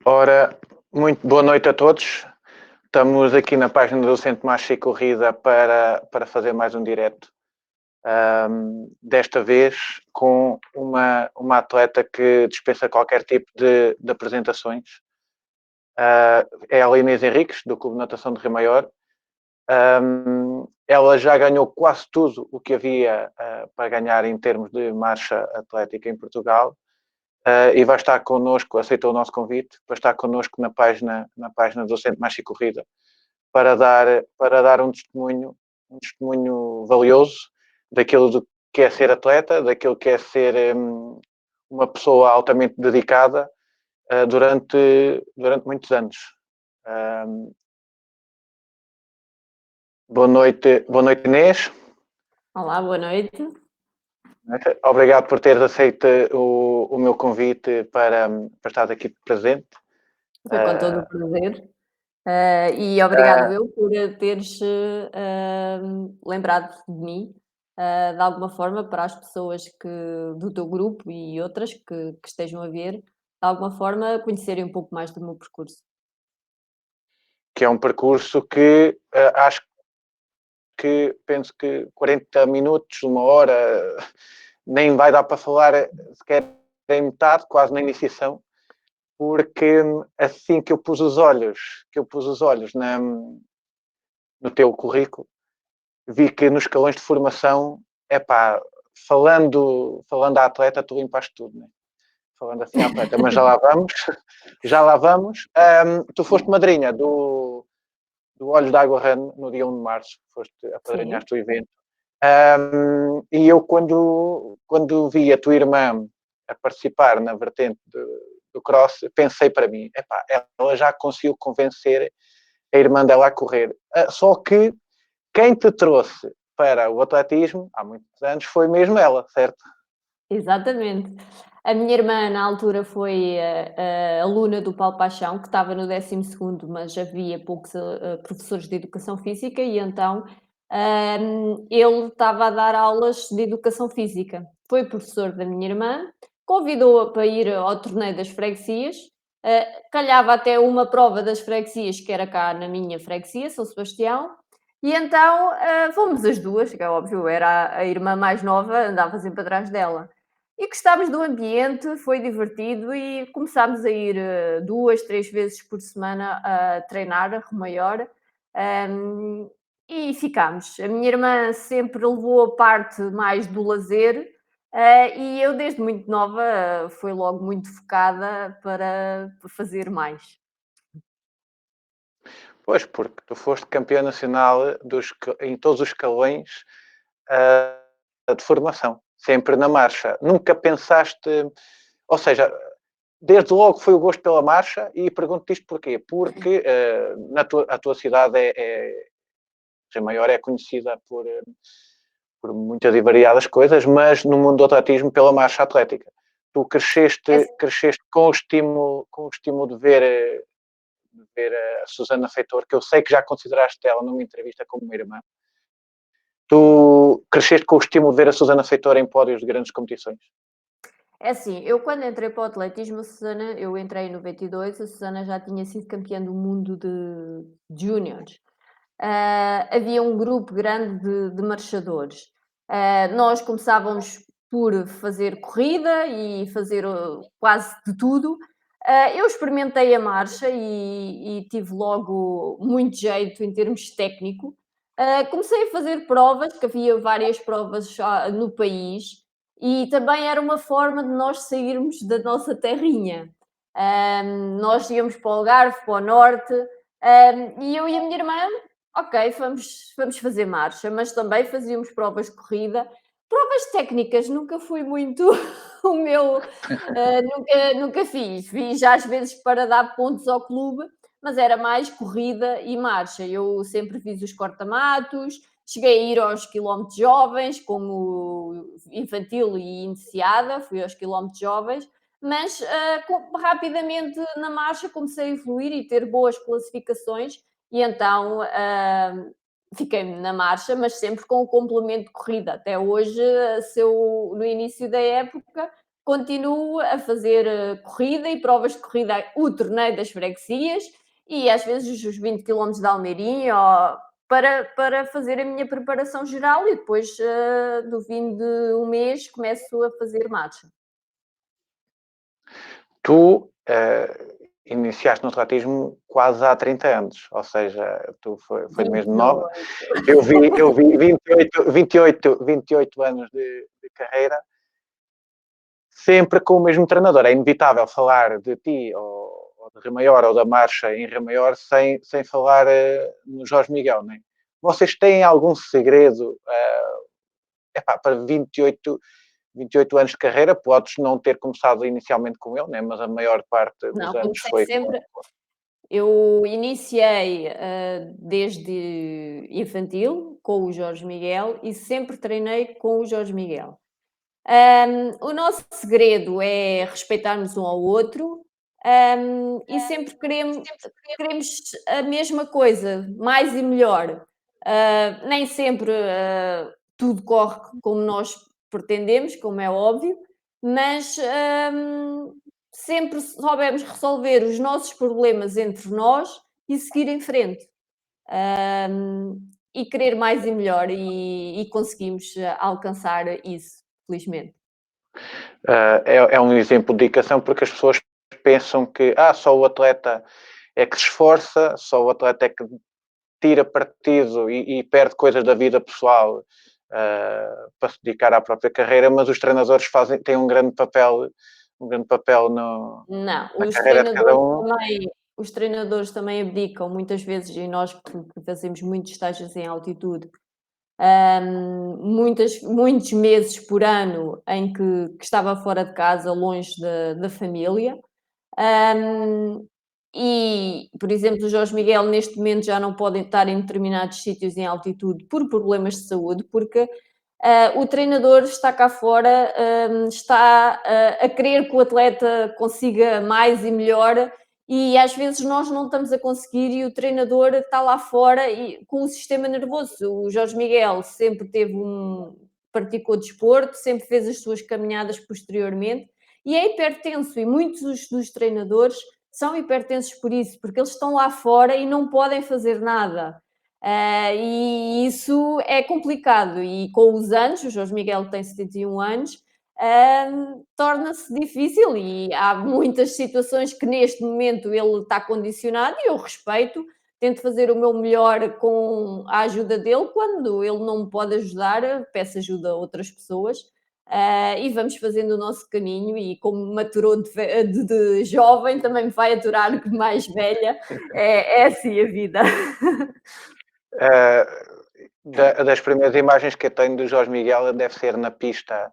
Ora, muito boa noite a todos. Estamos aqui na página do Centro Marcha e Corrida para fazer mais um direto. Desta vez com uma atleta que dispensa qualquer tipo de apresentações. É a Inês Henriques, do Clube de Natação de Rio Maior. Ela já ganhou quase tudo o que havia para ganhar em termos de marcha atlética em Portugal. E vai estar connosco, aceitou o nosso convite, para estar connosco na página do Centro Marcha e Corrida, para dar um testemunho valioso daquilo do que é ser atleta, daquilo que é ser uma pessoa altamente dedicada durante muitos anos. Boa noite, Inês. Olá, boa noite. Obrigado por teres aceito o meu convite para estar aqui presente. Foi com todo o prazer. E obrigado eu por teres lembrado de mim, de alguma forma, para as pessoas do teu grupo e outras que estejam a ver, de alguma forma, conhecerem um pouco mais do meu percurso. Que é um percurso que acho que penso que 40 minutos, uma hora, nem vai dar para falar sequer em metade, quase na iniciação, porque assim que eu pus os olhos no teu currículo, vi que nos escalões de formação, falando à atleta, tu limpaste tudo, né? Falando assim à atleta, mas já lá vamos, já lá vamos. Tu foste madrinha do Olhos d'Água Run no dia 1 de março, foste Sim. apadrinhaste o evento. E eu, quando vi a tua irmã a participar na vertente do cross, pensei para mim, ela já conseguiu convencer a irmã dela a correr. Só que quem te trouxe para o atletismo, há muitos anos, foi mesmo ela, certo? Exatamente. A minha irmã, na altura, foi a aluna do Paulo Paixão, que estava no 12º, mas havia poucos professores de educação física, e então ele estava a dar aulas de educação física. Foi professor da minha irmã, convidou-a para ir ao torneio das freguesias, calhava até uma prova das freguesias, que era cá na minha freguesia, São Sebastião, e então fomos as duas, que é óbvio, era a irmã mais nova, andava sempre atrás dela. E gostámos do ambiente, foi divertido e começámos a ir 2, 3 vezes por semana a treinar a Remaior, e ficámos. A minha irmã sempre levou a parte mais do lazer, e eu desde muito nova fui logo muito focada para fazer mais. Pois, porque tu foste campeã nacional em todos os escalões de formação, sempre na marcha. Nunca pensaste, ou seja, desde logo foi o gosto pela marcha e pergunto-te isto porquê? Porque a tua cidade Maior é conhecida por muitas e variadas coisas, mas no mundo do atletismo pela marcha atlética. Tu É, cresceste com o estímulo de ver a Susana Feitor, que eu sei que já consideraste ela numa entrevista como uma irmã. Tu cresceste com o estímulo de ver a Susana Feitor em pódios de grandes competições. É assim, eu quando entrei para o atletismo, eu entrei em 92, a Susana já tinha sido campeã do mundo de júniores. Havia um grupo grande de marchadores. Nós começávamos por fazer corrida e fazer quase de tudo. Eu experimentei a marcha e tive logo muito jeito em termos técnico. Comecei a fazer provas, que havia várias provas no país, e também era uma forma de nós sairmos da nossa terrinha. Nós íamos para o Algarve, para o Norte, e eu e a minha irmã, ok, vamos fazer marcha, mas também fazíamos provas de corrida. Provas técnicas nunca fui muito o meu, nunca fiz já às vezes para dar pontos ao clube, mas era mais corrida e marcha. Eu sempre fiz os corta-matos, cheguei a ir aos quilómetros jovens, como infantil e iniciada, fui aos quilómetros jovens, mas rapidamente na marcha comecei a evoluir e ter boas classificações, e então fiquei na marcha, mas sempre com o complemento de corrida. Até hoje, se eu, no início da época, continuo a fazer corrida e provas de corrida, o torneio das freguesias e às vezes os 20 quilómetros de Almeirim, para fazer a minha preparação geral e depois do fim de um mês começo a fazer marcha. Tu iniciaste no atletismo quase há 30 anos, ou seja, tu foi mesmo nova. 28. Eu vi 28 anos de carreira, sempre com o mesmo treinador. É inevitável falar de ti ou de Remaior ou da marcha em Remaior sem falar no Jorge Miguel, não é? Vocês têm algum segredo para 28 anos de carreira? Podes não ter começado inicialmente com ele, né? Mas a maior parte dos Não, anos comecei foi com. sempre. Eu iniciei desde infantil com o Jorge Miguel e sempre treinei com o Jorge Miguel. O nosso segredo é respeitarmos um ao outro, e sempre queremos a mesma coisa, mais e melhor. Nem sempre tudo corre como nós pretendemos, como é óbvio, mas sempre soubemos resolver os nossos problemas entre nós e seguir em frente. E querer mais e melhor, e conseguimos alcançar isso, felizmente. É um exemplo de dedicação porque as pessoas pensam que só o atleta é que se esforça, só o atleta é que tira partido e perde coisas da vida pessoal para se dedicar à própria carreira, mas os treinadores têm um grande papel Não, na carreira de cada um. os treinadores também abdicam muitas vezes e nós que fazemos muitos estágios em altitude, muitos meses por ano em que estava fora de casa, longe da família. Hum, e, por exemplo, o Jorge Miguel neste momento já não pode estar em determinados sítios em altitude por problemas de saúde, porque o treinador está cá fora, está a querer que o atleta consiga mais e melhor, e às vezes nós não estamos a conseguir e o treinador está lá fora e com o sistema nervoso. O Jorge Miguel sempre praticou desporto, sempre fez as suas caminhadas posteriormente e é hipertenso e muitos dos treinadores são hipertensos por isso, porque eles estão lá fora e não podem fazer nada. E isso é complicado e com os anos, o Jorge Miguel tem 71 anos, torna-se difícil e há muitas situações que neste momento ele está condicionado e eu respeito, tento fazer o meu melhor com a ajuda dele, quando ele não me pode ajudar, peço ajuda a outras pessoas, e vamos fazendo o nosso caminho e como maturou de jovem, também me vai aturar de mais velha, é assim a vida. Das primeiras imagens que eu tenho do Jorge Miguel deve ser na pista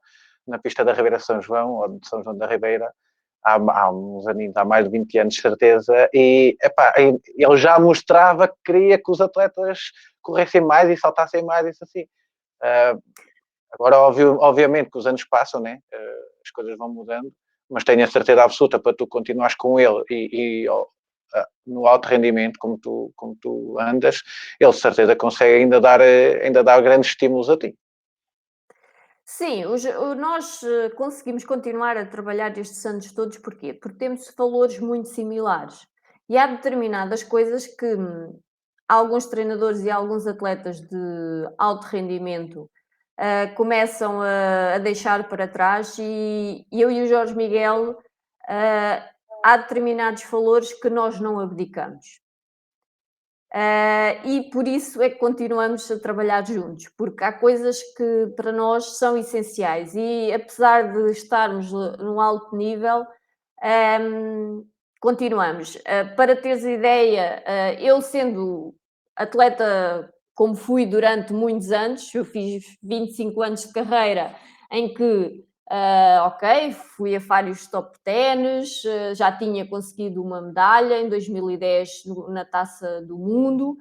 da Ribeira São João, ou de São João da Ribeira, há uns aninhos, há mais de 20 anos, de certeza, e ele já mostrava que queria que os atletas corressem mais e saltassem mais, isso assim. Agora, obviamente que os anos passam, né? As coisas vão mudando, mas tenho a certeza absoluta para tu continuares com ele no alto rendimento, como tu andas, ele de certeza consegue ainda dar grandes estímulos a ti. Sim, nós conseguimos continuar a trabalhar estes anos todos, porquê? Porque temos valores muito similares. E há determinadas coisas que alguns treinadores e alguns atletas de alto rendimento começam a deixar para trás, e eu e o Jorge Miguel, há determinados valores que nós não abdicamos. E por isso é que continuamos a trabalhar juntos, porque há coisas que para nós são essenciais e apesar de estarmos num alto nível, hum, continuamos. Para teres ideia, eu sendo atleta como fui durante muitos anos, eu fiz 25 anos de carreira em que ok, fui a vários top 10, já tinha conseguido uma medalha em 2010 na Taça do Mundo.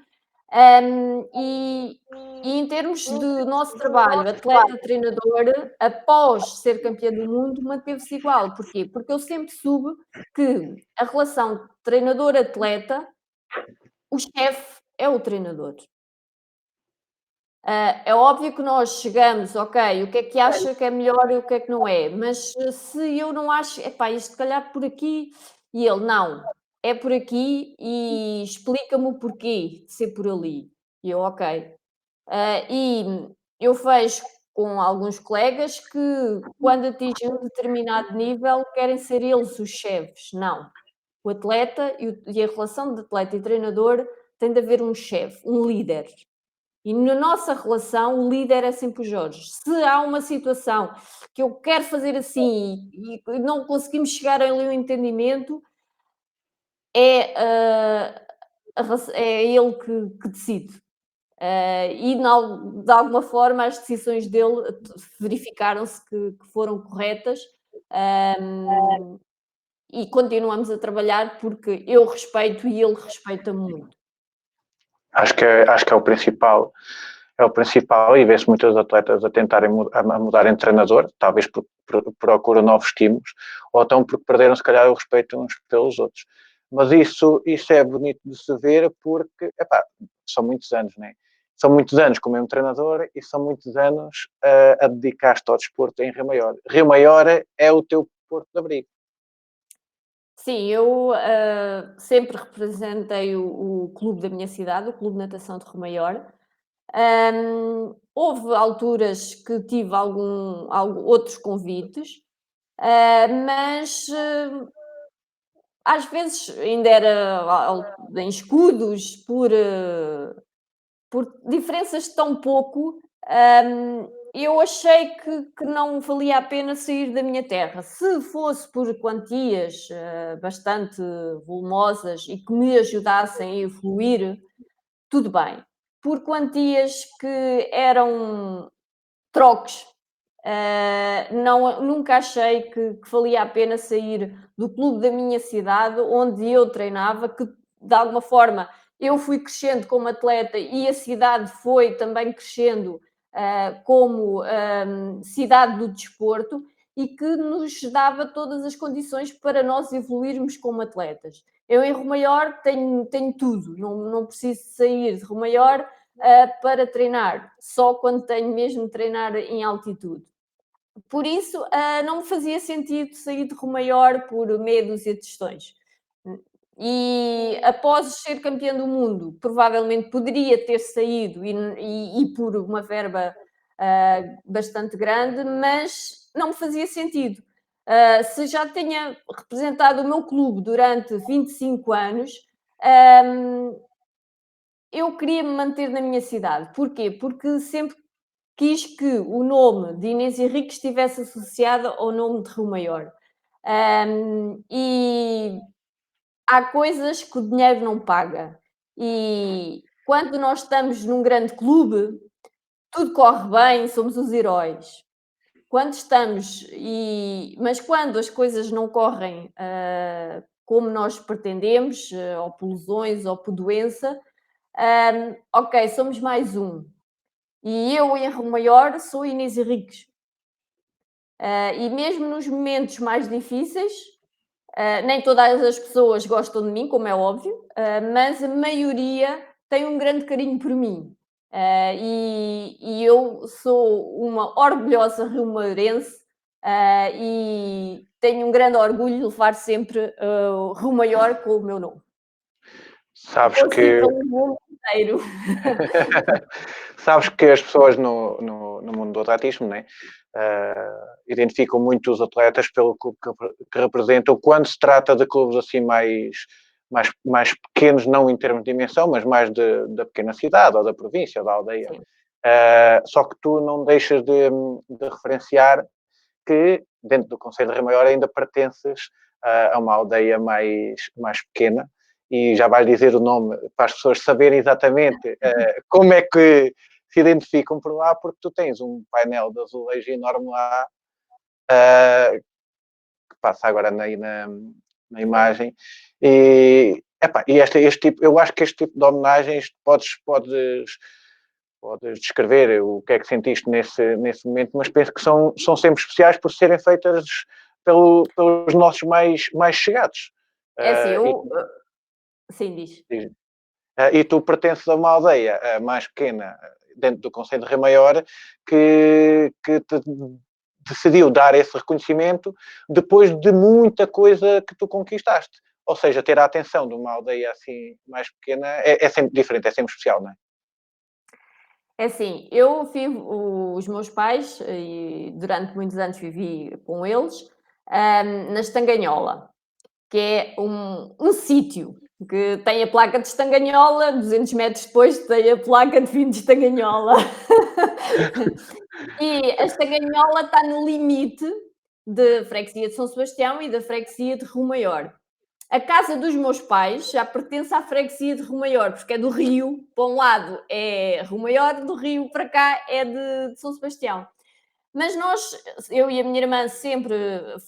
E em termos do nosso trabalho, atleta-treinador, após ser campeã do mundo, manteve-se igual. Porquê? Porque eu sempre soube que a relação treinador-atleta, o chefe é o treinador. É óbvio que nós chegamos, ok, o que é que acha que é melhor e o que é que não é, mas se eu não acho, epá, isto se calhar por aqui, e ele, não, é por aqui e explica-me o porquê de ser por ali. E eu, ok. E eu vejo com alguns colegas que quando atingem um determinado nível querem ser eles os chefes. Não. O atleta e a relação de atleta e treinador tem de haver um chefe, um líder. E na nossa relação, o líder é sempre o Jorge. Se há uma situação que eu quero fazer assim e não conseguimos chegar ali a um entendimento, é, é ele que decide. E de alguma forma as decisões dele verificaram-se que foram corretas. hum, e continuamos a trabalhar porque eu respeito e ele respeita-me muito. Acho que é o principal e vê-se muitos atletas a tentarem a mudarem de treinador, talvez porque procuram novos estímulos, ou então porque perderam se calhar o respeito uns pelos outros. Mas isso é bonito de se ver porque, epá, são muitos anos, né? São muitos anos como mesmo treinador e são muitos anos a dedicar-te ao desporto em Rio Maior. Rio Maior é o teu porto de abrigo. Sim, eu, sempre representei o clube da minha cidade, o Clube de Natação de Romaior. Houve alturas que tive outros convites, mas, às vezes ainda era em escudos por diferenças de tão pouco, eu achei que não valia a pena sair da minha terra. Se fosse por quantias, bastante volumosas e que me ajudassem a evoluir, tudo bem. Por quantias que eram trocos, nunca achei que valia a pena sair do clube da minha cidade, onde eu treinava, que de alguma forma eu fui crescendo como atleta e a cidade foi também crescendo como cidade do desporto e que nos dava todas as condições para nós evoluirmos como atletas. Eu em Romaior tenho tudo, não preciso sair de Romaior para treinar, só quando tenho mesmo de treinar em altitude. Por isso, não me fazia sentido sair de Romaior por meia dúzia de questões. E após ser campeã do mundo, provavelmente poderia ter saído e por uma verba bastante grande, mas não me fazia sentido. Se já tinha representado o meu clube durante 25 anos, eu queria me manter na minha cidade. Porquê? Porque sempre quis que o nome de Inês Henrique estivesse associado ao nome de Rio Maior. E há coisas que o dinheiro não paga. E quando nós estamos num grande clube, tudo corre bem, somos os heróis. Quando estamos mas quando as coisas não correm, como nós pretendemos, ou por lesões ou por doença, ok, somos mais um. E eu em Rio Maior sou Inês Henriques. E mesmo nos momentos mais difíceis, nem todas as pessoas gostam de mim, como é óbvio, mas a maioria tem um grande carinho por mim. E eu sou uma orgulhosa rio-mairense, e tenho um grande orgulho de levar sempre o Rio Maior com o meu nome. Sabes Posso ir que pelo mundo inteiro. Sabes que as pessoas no mundo do atletismo, né, identificam muito os atletas pelo clube que representam quando se trata de clubes assim mais pequenos, não em termos de dimensão, mas mais da pequena cidade, ou da província, ou da aldeia. Sim. Só que tu não deixas de referenciar que dentro do Conselho de Rio Maior ainda pertences a uma aldeia mais pequena e já vais dizer o nome para as pessoas saberem exatamente como é que se identificam por lá, porque tu tens um painel de azulejo enorme lá que passa agora na imagem e este tipo, eu acho que este tipo de homenagens podes descrever o que é que sentiste nesse momento, mas penso que são sempre especiais por serem feitas pelos nossos mais chegados. É assim, E, sim, diz. e tu pertences a uma aldeia mais pequena, dentro do Conselho de Rio Maior que decidiu dar esse reconhecimento depois de muita coisa que tu conquistaste. Ou seja, ter a atenção de uma aldeia assim mais pequena é sempre diferente, é sempre especial, não é? É assim, eu vivo os meus pais, e durante muitos anos vivi com eles, na Estanganhola, que é um sítio que tem a placa de Estanganhola, 200 metros depois tem a placa de fim de Estanganhola. E a Estanganhola está no limite da freguesia de São Sebastião e da freguesia de Rio Maior. A casa dos meus pais já pertence à freguesia de Rio Maior, porque é do Rio, para um lado é Rio Maior, do Rio para cá é de São Sebastião. Mas nós, eu e a minha irmã, sempre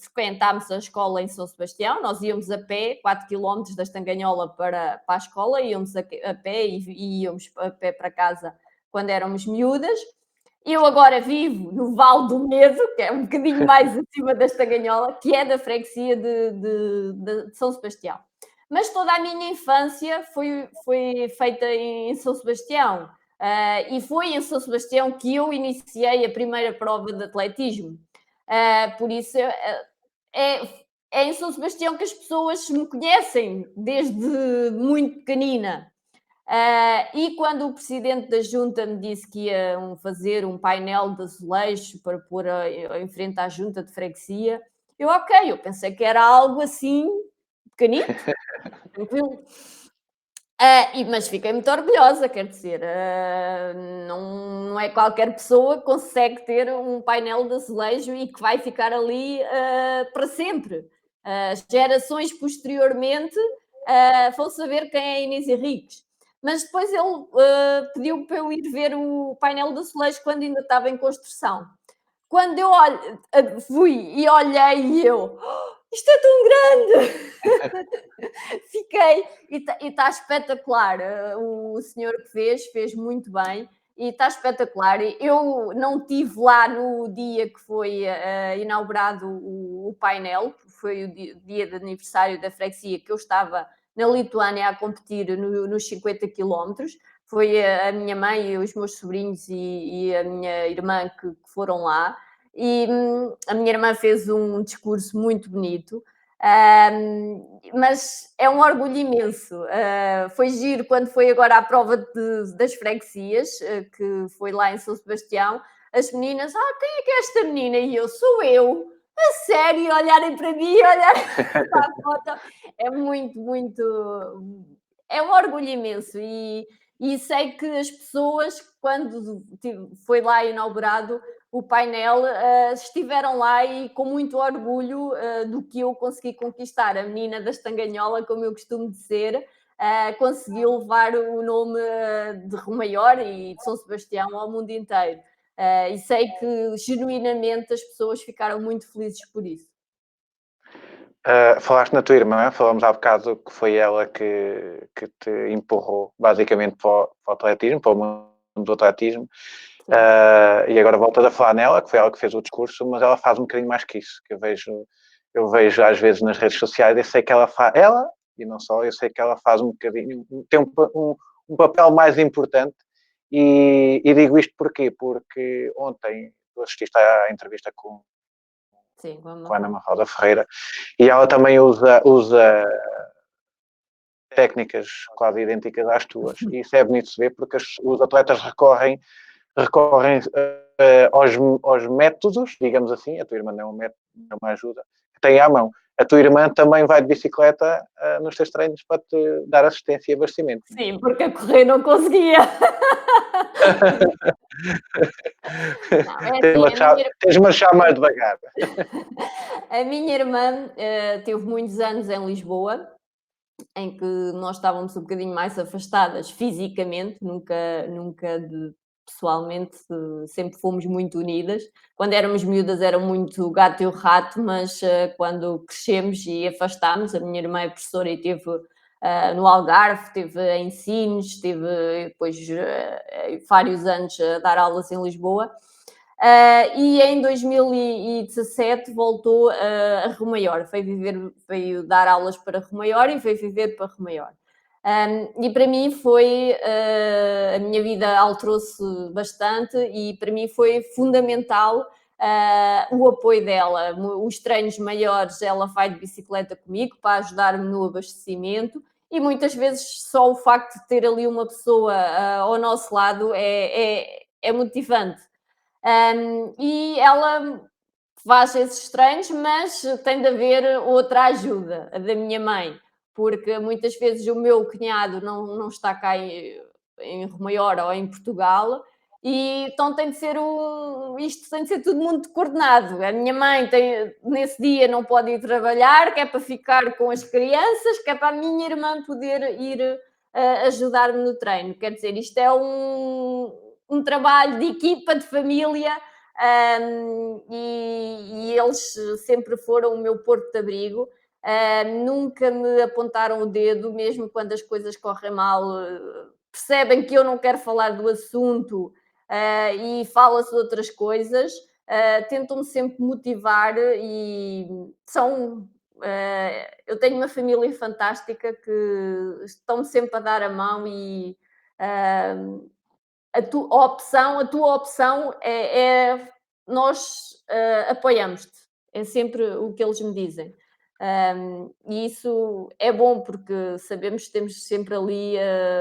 frequentámos a escola em São Sebastião. Nós íamos a pé, 4 quilómetros da Estanganhola para a escola, íamos a pé e íamos a pé para casa quando éramos miúdas. Eu agora vivo no Vale do Medo, que é um bocadinho mais acima da Estanganhola, que é da freguesia de São Sebastião. Mas toda a minha infância foi feita em São Sebastião. E foi em São Sebastião que eu iniciei a primeira prova de atletismo. Por isso, é, é em São Sebastião que as pessoas me conhecem desde muito pequenina. E quando o presidente da junta me disse que ia fazer um painel de azulejos para pôr em frente à junta de freguesia, eu pensei que era algo assim pequenito, tranquilo. Mas fiquei muito orgulhosa, quer dizer, não é qualquer pessoa que consegue ter um painel de azulejo e que vai ficar ali para sempre. As gerações posteriormente vão saber quem é Inês Henriques. Mas depois ele pediu para eu ir ver o painel de azulejo quando ainda estava em construção. Quando eu fui e olhei e eu, isto é tão grande! Fiquei, e está espetacular. O senhor que fez muito bem e está espetacular. Eu não estive lá no dia que foi inaugurado o painel, foi o dia de aniversário da freguesia, que eu estava na Lituânia a competir nos 50 quilómetros. Foi a minha mãe, os meus sobrinhos e a minha irmã que foram lá. E a minha irmã fez um discurso muito bonito. Mas é um orgulho imenso. Foi giro quando foi agora à prova das freguesias, que foi lá em São Sebastião. As meninas, quem é que é esta menina? E eu, sou eu. A sério, olharem para mim, olharem para a foto. É muito, muito. É um orgulho imenso. E sei que as pessoas, quando foi lá inaugurado o painel, estiveram lá e com muito orgulho do que eu consegui conquistar. A menina da Estanganhola, como eu costumo dizer, conseguiu levar o nome de Rio Maior e de São Sebastião ao mundo inteiro. E sei que genuinamente as pessoas ficaram muito felizes por isso. Falaste na tua irmã, falamos há bocado que foi ela que te empurrou basicamente para o atletismo, para o mundo do atletismo. E agora voltas a falar nela, que foi ela que fez o discurso, mas ela faz um bocadinho mais que isso, que eu vejo às vezes nas redes sociais, eu sei que ela, e não só, eu sei que ela faz um bocadinho, tem um papel mais importante, e digo isto porquê? Porque ontem tu assististe à entrevista com Sim, a Ana Mafalda Ferreira, e ela também usa técnicas quase idênticas às tuas, e isso é bonito de se ver porque os atletas recorrem aos métodos, digamos assim, a tua irmã não é um método, é uma ajuda, que tem à mão. A tua irmã também vai de bicicleta nos teus treinos para te dar assistência e abastecimento. Sim, porque a correr não conseguia. Não, é assim, Tens-me a achar mais devagar. a minha irmã teve muitos anos em Lisboa, em que nós estávamos um bocadinho mais afastadas fisicamente, nunca pessoalmente, sempre fomos muito unidas. Quando éramos miúdas era muito o gato e o rato, mas quando crescemos e afastámos, a minha irmã é professora e teve no Algarve, teve em Sines, teve depois vários anos a dar aulas em Lisboa. E em 2017 voltou a Rio Maior, veio dar aulas para Rio Maior e veio viver para Rio Maior. E para mim foi, a minha vida alterou-se bastante e para mim foi fundamental o apoio dela. Os treinos maiores, ela vai de bicicleta comigo para ajudar-me no abastecimento e muitas vezes só o facto de ter ali uma pessoa ao nosso lado é motivante. E ela faz esses treinos, mas tem de haver outra ajuda, a da minha mãe, porque muitas vezes o meu cunhado não está cá em Romaior ou em Portugal, e então tem de ser isto tem de ser tudo muito coordenado. A minha mãe nesse dia não pode ir trabalhar, que é para ficar com as crianças, que é para a minha irmã poder ir ajudar-me no treino. Quer dizer, isto é um trabalho de equipa, de família, e eles sempre foram o meu porto de abrigo. Nunca me apontaram o dedo, mesmo quando as coisas correm mal, percebem que eu não quero falar do assunto e fala-se de outras coisas. Tentam-me sempre motivar e são. Eu tenho uma família fantástica que estão-me sempre a dar a mão e a tua opção nós apoiamos-te. É sempre o que eles me dizem. E isso é bom porque sabemos que temos sempre ali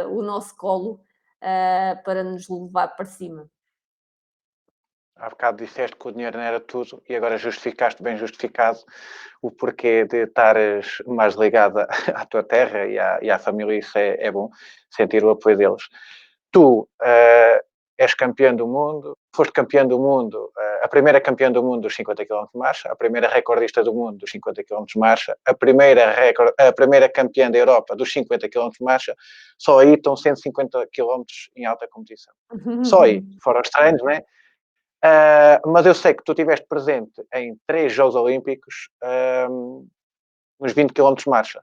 o nosso colo para nos levar para cima. Há bocado disseste que o dinheiro não era tudo e agora justificaste, bem justificado, o porquê de estares mais ligada à tua terra e à família. Isso é bom, sentir o apoio deles. Tu és campeã do mundo, foste campeã do mundo, a primeira campeã do mundo dos 50 km de marcha, a primeira recordista do mundo dos 50 km de marcha, a primeira campeã da Europa dos 50 km de marcha. Só aí estão 150 km em alta competição. Só aí, fora os treinos, né? Mas eu sei que tu estiveste presente em 3 Jogos Olímpicos nos 20 km de marcha.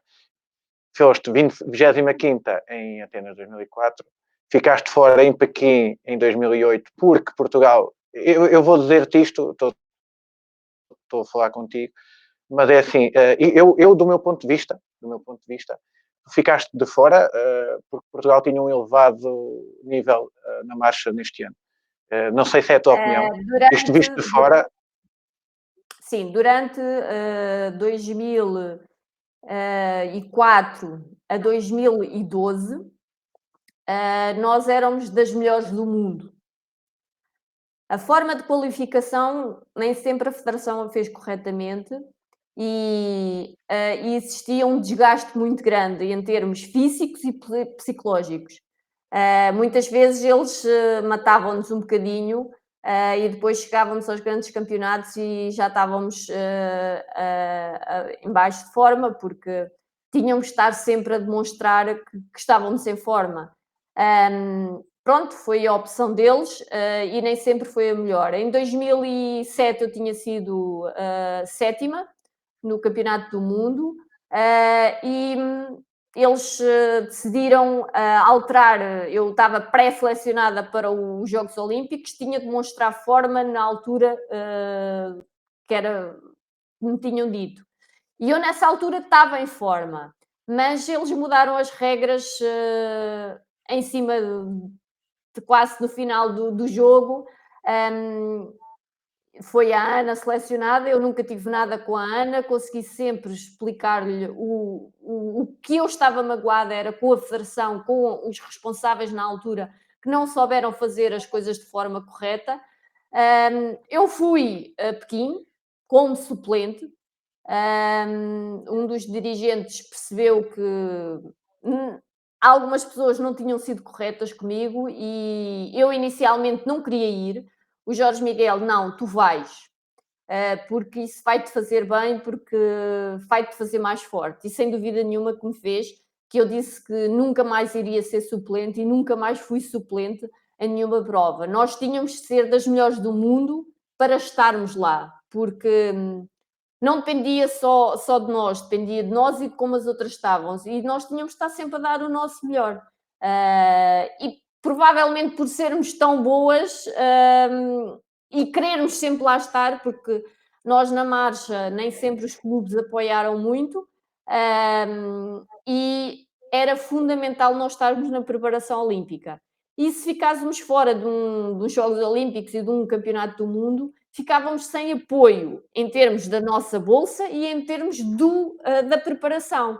Foste 25ª em Atenas 2004, ficaste fora em Pequim em 2008, porque Portugal, eu vou dizer-te isto, estou a falar contigo, mas é assim, eu do meu ponto de vista, ficaste de fora porque Portugal tinha um elevado nível na marcha neste ano. Não sei se é a tua opinião. Isto Durante, visto de fora. sim, durante 2004 a 2012, nós éramos das melhores do mundo. A forma de qualificação nem sempre a federação a fez corretamente e existia um desgaste muito grande em termos físicos e psicológicos. Muitas vezes eles matavam-nos um bocadinho e depois chegávamos aos grandes campeonatos e já estávamos em baixo de forma, porque tínhamos de estar sempre a demonstrar que estávamos em forma. Pronto, foi a opção deles e nem sempre foi a melhor. Em 2007 eu tinha sido sétima no Campeonato do Mundo e eles decidiram alterar. Eu estava pré-selecionada para os Jogos Olímpicos, tinha de mostrar forma na altura que era, me tinham dito. E eu nessa altura estava em forma, mas eles mudaram as regras em cima de quase no final do jogo. Foi a Ana selecionada, eu nunca tive nada com a Ana, consegui sempre explicar-lhe o que eu estava magoada era com a federação, com os responsáveis na altura, que não souberam fazer as coisas de forma correta. Eu fui a Pequim como suplente. Um dos dirigentes percebeu que algumas pessoas não tinham sido corretas comigo e eu inicialmente não queria ir. O Jorge Miguel, não, tu vais, porque isso vai-te fazer bem, porque vai-te fazer mais forte. E sem dúvida nenhuma que me fez, que eu disse que nunca mais iria ser suplente e nunca mais fui suplente em nenhuma prova. Nós tínhamos de ser das melhores do mundo para estarmos lá, porque não dependia só de nós, dependia de nós e de como as outras estavam. E nós tínhamos de estar sempre a dar o nosso melhor. E provavelmente por sermos tão boas e querermos sempre lá estar, porque nós na marcha nem sempre os clubes apoiaram muito, e era fundamental nós estarmos na preparação olímpica. E se ficássemos fora dos Jogos Olímpicos e de um campeonato do mundo, ficávamos sem apoio em termos da nossa bolsa e em termos da preparação,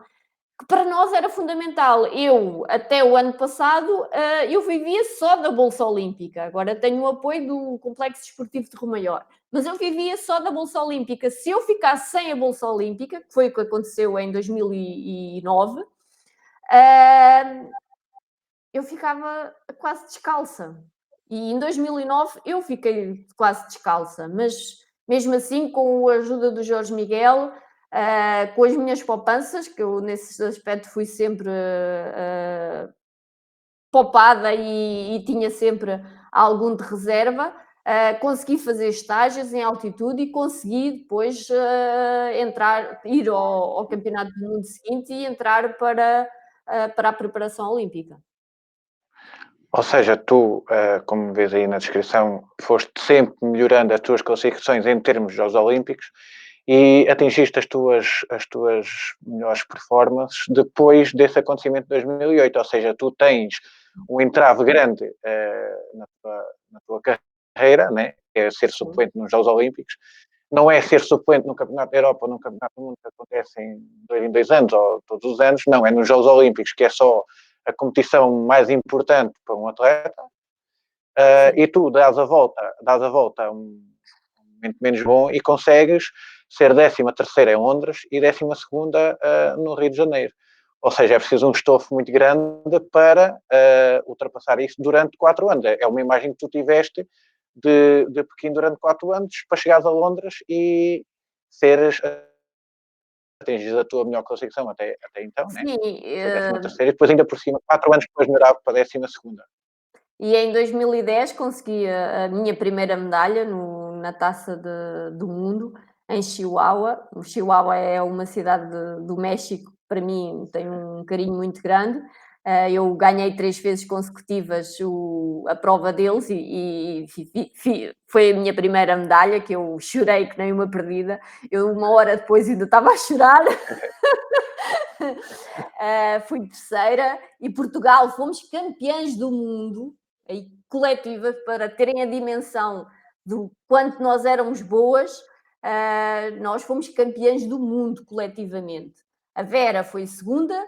que para nós era fundamental. Eu, até o ano passado, eu vivia só da Bolsa Olímpica. Agora tenho o apoio do Complexo Desportivo de Romaior. Mas eu vivia só da Bolsa Olímpica. Se eu ficasse sem a Bolsa Olímpica, que foi o que aconteceu em 2009, eu ficava quase descalça. E em 2009 eu fiquei quase descalça, mas mesmo assim, com a ajuda do Jorge Miguel, com as minhas poupanças, que eu nesse aspecto fui sempre poupada e tinha sempre algum de reserva, consegui fazer estágios em altitude e consegui depois ir ao Campeonato do Mundo seguinte e entrar para a preparação olímpica. Ou seja, tu, como vês aí na descrição, foste sempre melhorando as tuas classificações em termos de Jogos Olímpicos e atingiste as tuas melhores performances depois desse acontecimento de 2008. Ou seja, tu tens um entrave grande na tua carreira, né? Que é ser suplente nos Jogos Olímpicos. Não é ser suplente no Campeonato da Europa ou no Campeonato do Mundo que acontece em 2 ou todos os anos. Não, é nos Jogos Olímpicos, que é só a competição mais importante para um atleta, e tu dás a volta a um momento menos bom e consegues ser 13ª em Londres e 12ª no Rio de Janeiro. Ou seja, é preciso um estofo muito grande para ultrapassar isso durante 4 anos. É uma imagem que tu tiveste de Pequim durante 4 anos para chegares a Londres e atingires a tua melhor classificação até então, né? Sim, Foi 13ª e depois ainda por cima, 4 anos depois melhorava para 12ª. e em 2010 consegui a minha primeira medalha na Taça do Mundo, em Chihuahua. O Chihuahua é uma cidade do México, para mim tem um carinho muito grande. Eu ganhei 3 vezes consecutivas a prova deles foi a minha primeira medalha, que eu chorei que nem uma perdida. Eu, uma hora depois, ainda estava a chorar. Fui terceira e Portugal fomos campeãs do mundo, aí, coletiva, para terem a dimensão do quanto nós éramos boas, nós fomos campeãs do mundo coletivamente. A Vera foi segunda,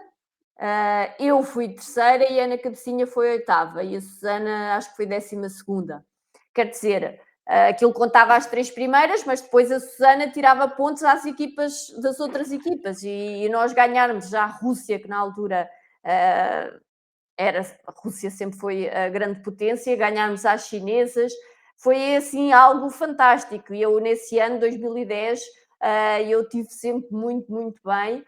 eu fui terceira e a Ana Cabecinha foi oitava e a Susana acho que foi 12ª. Quer dizer, aquilo contava as 3 primeiras, mas depois a Susana tirava pontos às equipas das outras equipas e nós ganharmos já a Rússia, que na altura a Rússia sempre foi a grande potência, ganharmos às chinesas, foi assim algo fantástico. E eu nesse ano, 2010, eu tive sempre muito, muito bem.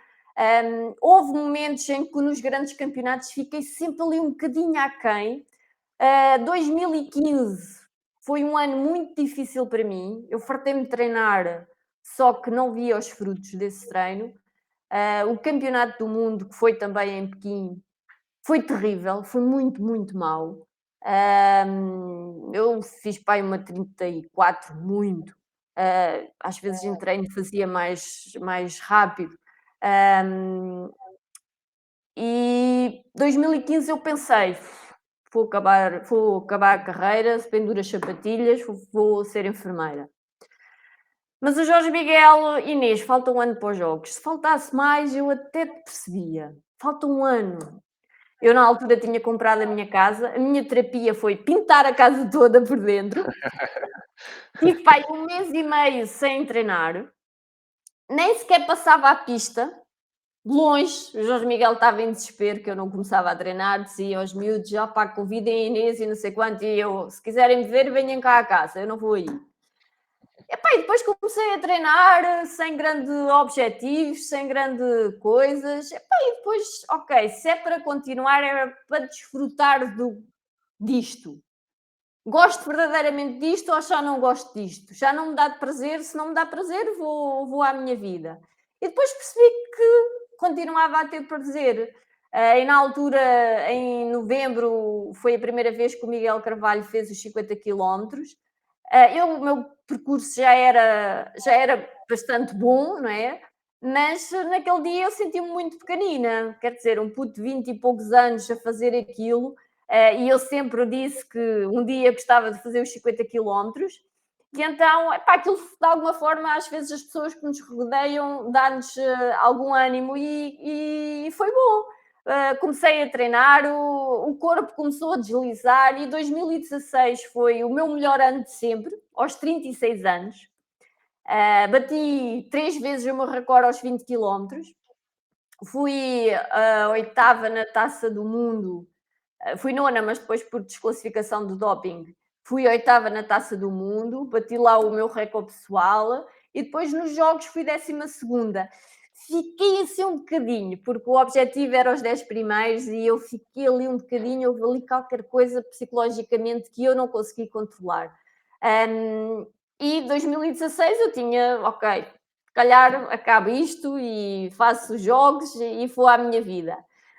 Houve momentos em que nos grandes campeonatos fiquei sempre ali um bocadinho aquém. 2015 foi um ano muito difícil para mim. Eu fartei-me de treinar, só que não via os frutos desse treino. O campeonato do mundo, que foi também em Pequim, foi terrível, foi muito, muito mau. Eu fiz para aí uma 34, muito. Às vezes em treino fazia mais rápido. Hum, e 2015 eu pensei: vou acabar a carreira, penduro as sapatilhas, vou ser enfermeira. Mas o Jorge Miguel: "Inês, falta um ano para os jogos. Se faltasse mais, eu até te percebia. Falta um ano." Eu, na altura, tinha comprado a minha casa. A minha terapia foi pintar a casa toda por dentro. Tive para aí 1 mês e meio sem treinar. Nem sequer passava à pista. De longe, o Jorge Miguel estava em desespero que eu não começava a treinar, dizia aos miúdos: "Já pá, convidem a Inês e não sei quanto", e eu: "Se quiserem me ver, venham cá à casa, eu não vou aí." Epá, e depois comecei a treinar sem grande objetivos, sem grande coisas. Epá, e depois, ok, se é para continuar, é para desfrutar disto. Gosto verdadeiramente disto ou já não gosto disto? Já não me dá de prazer, se não me dá prazer, vou à minha vida. E depois percebi que continuava a ter prazer. E na altura, em novembro, foi a primeira vez que o Miguel Carvalho fez os 50 quilómetros. O meu percurso já era bastante bom, não é? Mas naquele dia eu senti-me muito pequenina, quer dizer, um puto de 20 e poucos anos a fazer aquilo, e eu sempre disse que um dia gostava de fazer os 50 quilómetros, e então, epá, aquilo de alguma forma, às vezes as pessoas que nos rodeiam dá-nos algum ânimo e foi bom. Comecei a treinar, o corpo começou a deslizar e 2016 foi o meu melhor ano de sempre, aos 36 anos. Bati 3 vezes o meu recorde aos 20 quilómetros. Fui a oitava na Taça do Mundo, fui nona, mas depois por desclassificação do doping, fui oitava na Taça do Mundo, bati lá o meu recorde pessoal e depois nos jogos fui 12ª. Fiquei assim um bocadinho, porque o objetivo era os 10 primeiros e eu fiquei ali um bocadinho, houve ali qualquer coisa psicologicamente que eu não consegui controlar. E 2016 eu tinha, ok, se calhar acabo isto e faço jogos e vou à minha vida.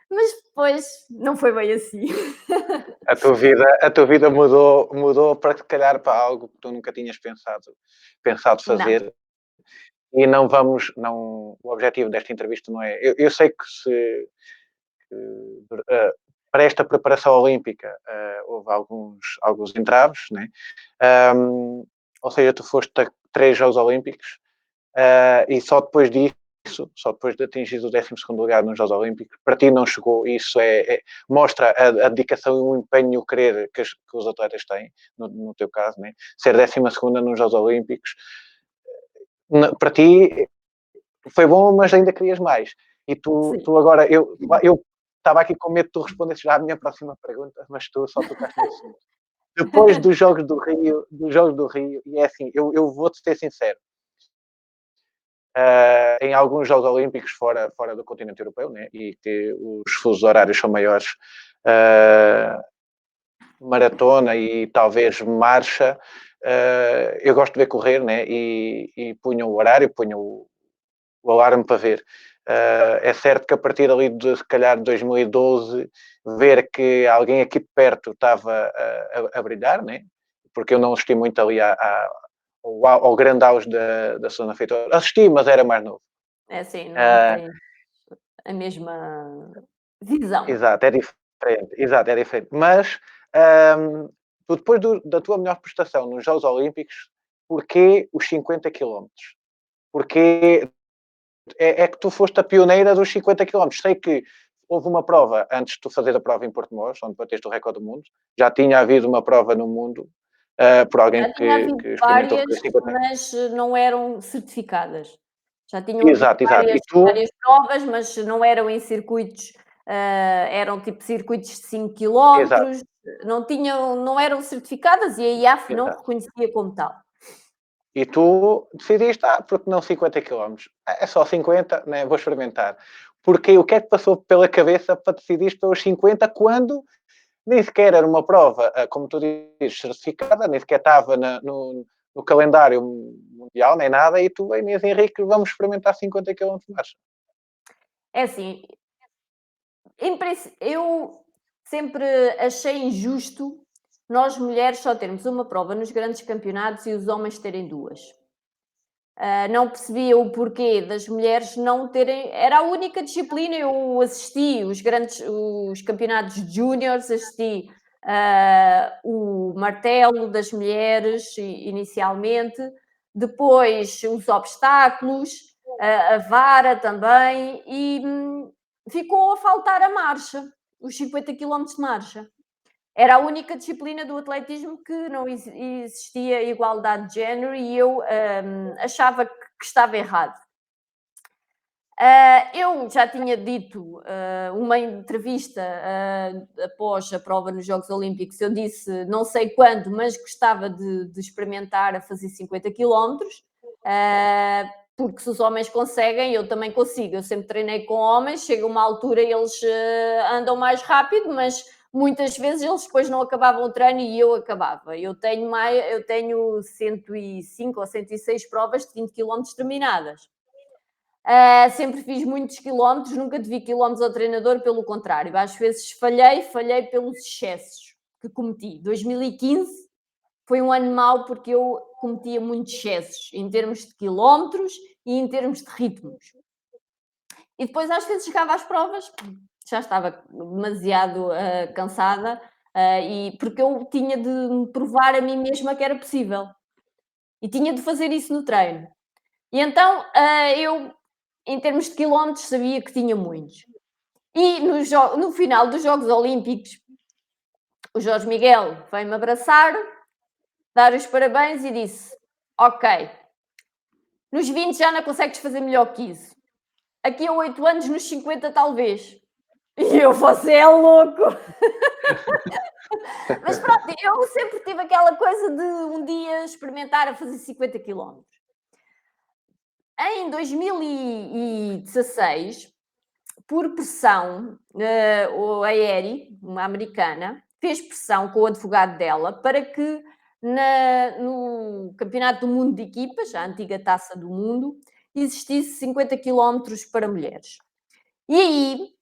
Mas depois não foi bem assim. A tua vida mudou para se calhar para algo que tu nunca tinhas pensado Não, fazer. E não vamos, não, o objetivo desta entrevista não é. Eu sei que para esta preparação olímpica houve alguns entraves, né? Ou seja, tu foste a 3 Jogos Olímpicos e só depois disso, só depois de atingir o 12º lugar nos Jogos Olímpicos, para ti não chegou. Isso mostra a dedicação e o empenho e o querer que os atletas têm, no teu caso, né? Ser 12ª nos Jogos Olímpicos, para ti foi bom, mas ainda querias mais. E sim. tu agora, eu estava aqui com medo de tu respondesses já à minha próxima pergunta, mas tu só tocaste no assunto. Depois dos Jogos do Rio, e é assim, eu vou-te ser sincero, em alguns Jogos Olímpicos fora do continente europeu, né, e que os fusos horários são maiores, maratona e talvez marcha, eu gosto de ver correr, né, e punha o horário, punha o alarme para ver. É certo que a partir ali de, se calhar, 2012, ver que alguém aqui de perto estava a brilhar, né? Porque eu não assisti muito ali ao grande auge da Susana Feitora. Assisti, mas era mais novo. É assim, não Uh, tem a mesma visão. exato, é diferente. Exato, é diferente. Mas tu, depois da tua melhor prestação nos Jogos Olímpicos, porquê os 50 quilómetros? Porquê que tu foste a pioneira dos 50 quilómetros. Sei que houve uma prova antes de tu fazer a prova em Porto Mós, onde bateste o recorde do mundo. Já tinha havido uma prova no mundo por alguém Já tinha que havido experimentou várias, fazer 50. mas não eram certificadas. Já tinham havido Exato, exato. E tu, várias provas, mas não eram em circuitos, eram tipo circuitos de 5 exato, quilómetros, não eram certificadas e a IAF não exato. reconhecia como tal. E tu decidiste, porque não 50 quilómetros? É só 50, né? Vou experimentar. Porque o que é que passou pela cabeça para decidir pelos 50 quando nem sequer era uma prova, como tu dizes, certificada, nem sequer estava no calendário mundial, nem nada, e tu, Inês Henrique, vamos experimentar 50 quilómetros de marcha. É assim, eu sempre achei injusto nós mulheres só termos uma prova nos grandes campeonatos e os homens terem duas. Não percebia o porquê das mulheres não terem. Era a única disciplina. Eu assisti os campeonatos júniores, assisti o martelo das mulheres inicialmente, depois os obstáculos, a vara também, e ficou a faltar a marcha, os 50 quilómetros de marcha. Era a única disciplina do atletismo que não existia igualdade de género e eu achava que estava errado. Eu já tinha dito uma entrevista após a prova nos Jogos Olímpicos, eu disse não sei quando, mas gostava de experimentar a fazer 50 quilómetros, porque se os homens conseguem, eu também consigo. Eu sempre treinei com homens, chega uma altura eles andam mais rápido, mas muitas vezes eles depois não acabavam o treino e eu acabava. Eu tenho 105 ou 106 provas de 20 quilómetros terminadas. Sempre fiz muitos quilómetros, nunca devi quilómetros ao treinador, pelo contrário, às vezes falhei pelos excessos que cometi. 2015 foi um ano mau porque eu cometia muitos excessos em termos de quilómetros e em termos de ritmos. E depois às vezes chegava às provas, já estava demasiado cansada, e porque eu tinha de me provar a mim mesma que era possível. E tinha de fazer isso no treino. E então, eu, em termos de quilómetros, sabia que tinha muitos. E no final dos Jogos Olímpicos, o Jorge Miguel veio-me abraçar, dar os parabéns e disse: Ok, nos 20 já não consegues fazer melhor que isso. Aqui a 8 anos, nos 50 talvez. E eu, você é louco! Mas pronto, eu sempre tive aquela coisa de um dia experimentar a fazer 50 quilómetros. Em 2016, por pressão, a Eri, uma americana, fez pressão com o advogado dela para que no Campeonato do Mundo de Equipas, a antiga Taça do Mundo, existisse 50 quilómetros para mulheres. E aí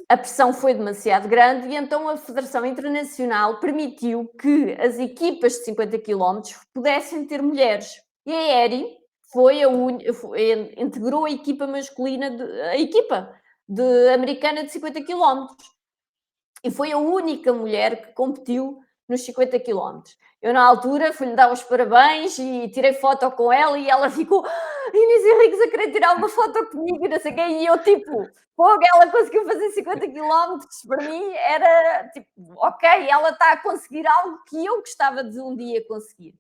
a pressão foi demasiado grande e então a Federação Internacional permitiu que as equipas de 50 quilómetros pudessem ter mulheres. E a Eri integrou a equipa masculina, a equipa americana de 50 quilómetros. E foi a única mulher que competiu nos 50 quilómetros. Eu, na altura, fui-lhe dar os parabéns e tirei foto com ela e ela ficou Inês Henriques a querer tirar uma foto comigo e não sei o quê. E eu, tipo, fogo, ela conseguiu fazer 50 quilómetros. Para mim era, tipo, ok, ela está a conseguir algo que eu gostava de um dia conseguir.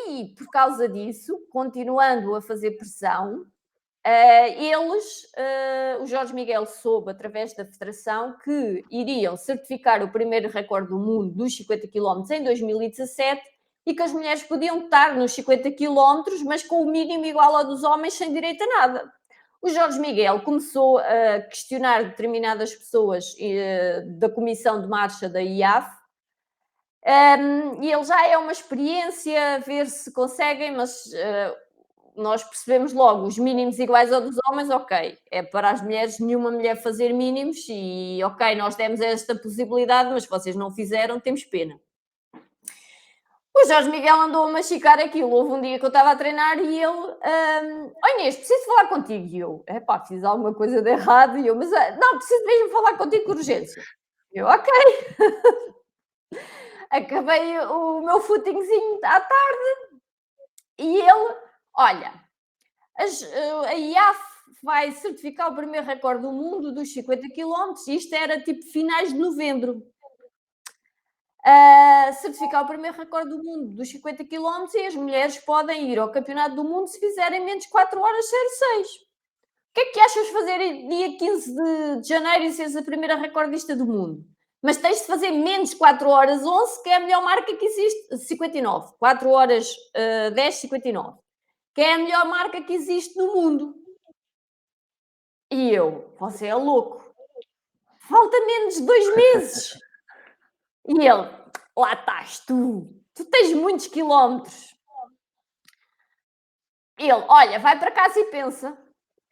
E, por causa disso, continuando a fazer pressão, o Jorge Miguel soube, através da Federação, que iriam certificar o primeiro recorde do mundo dos 50 km em 2017 e que as mulheres podiam estar nos 50 km, mas com o mínimo igual ao dos homens, sem direito a nada. O Jorge Miguel começou a questionar determinadas pessoas da comissão de marcha da IAF, e ele já é uma experiência, ver se conseguem, mas nós percebemos logo os mínimos iguais ao dos homens, ok, é para as mulheres, nenhuma mulher fazer mínimos e ok, nós demos esta possibilidade, mas vocês não fizeram, temos pena. O Jorge Miguel andou a machicar aquilo. Houve um dia que eu estava a treinar e ele, oh Inês, preciso falar contigo. E eu, fiz alguma coisa de errado. E eu, mas não, preciso mesmo falar contigo com urgência. Eu, ok. Acabei o meu footingzinho à tarde e ele, olha, a IAF vai certificar o primeiro recorde do mundo dos 50 km, isto era tipo finais de novembro. Certificar o primeiro recorde do mundo dos 50 km e as mulheres podem ir ao campeonato do mundo se fizerem menos 4 horas 06. O que é que achas de fazer dia 15 de janeiro e seres a primeira recordista do mundo? Mas tens de fazer menos 4 horas 11, que é a melhor marca que existe, 59. 4 horas 10, 59. Que é a melhor marca que existe no mundo. E eu, você é louco. Falta menos de 2 meses. E ele, lá estás tu. Tu tens muitos quilómetros. Ele, olha, vai para casa e pensa.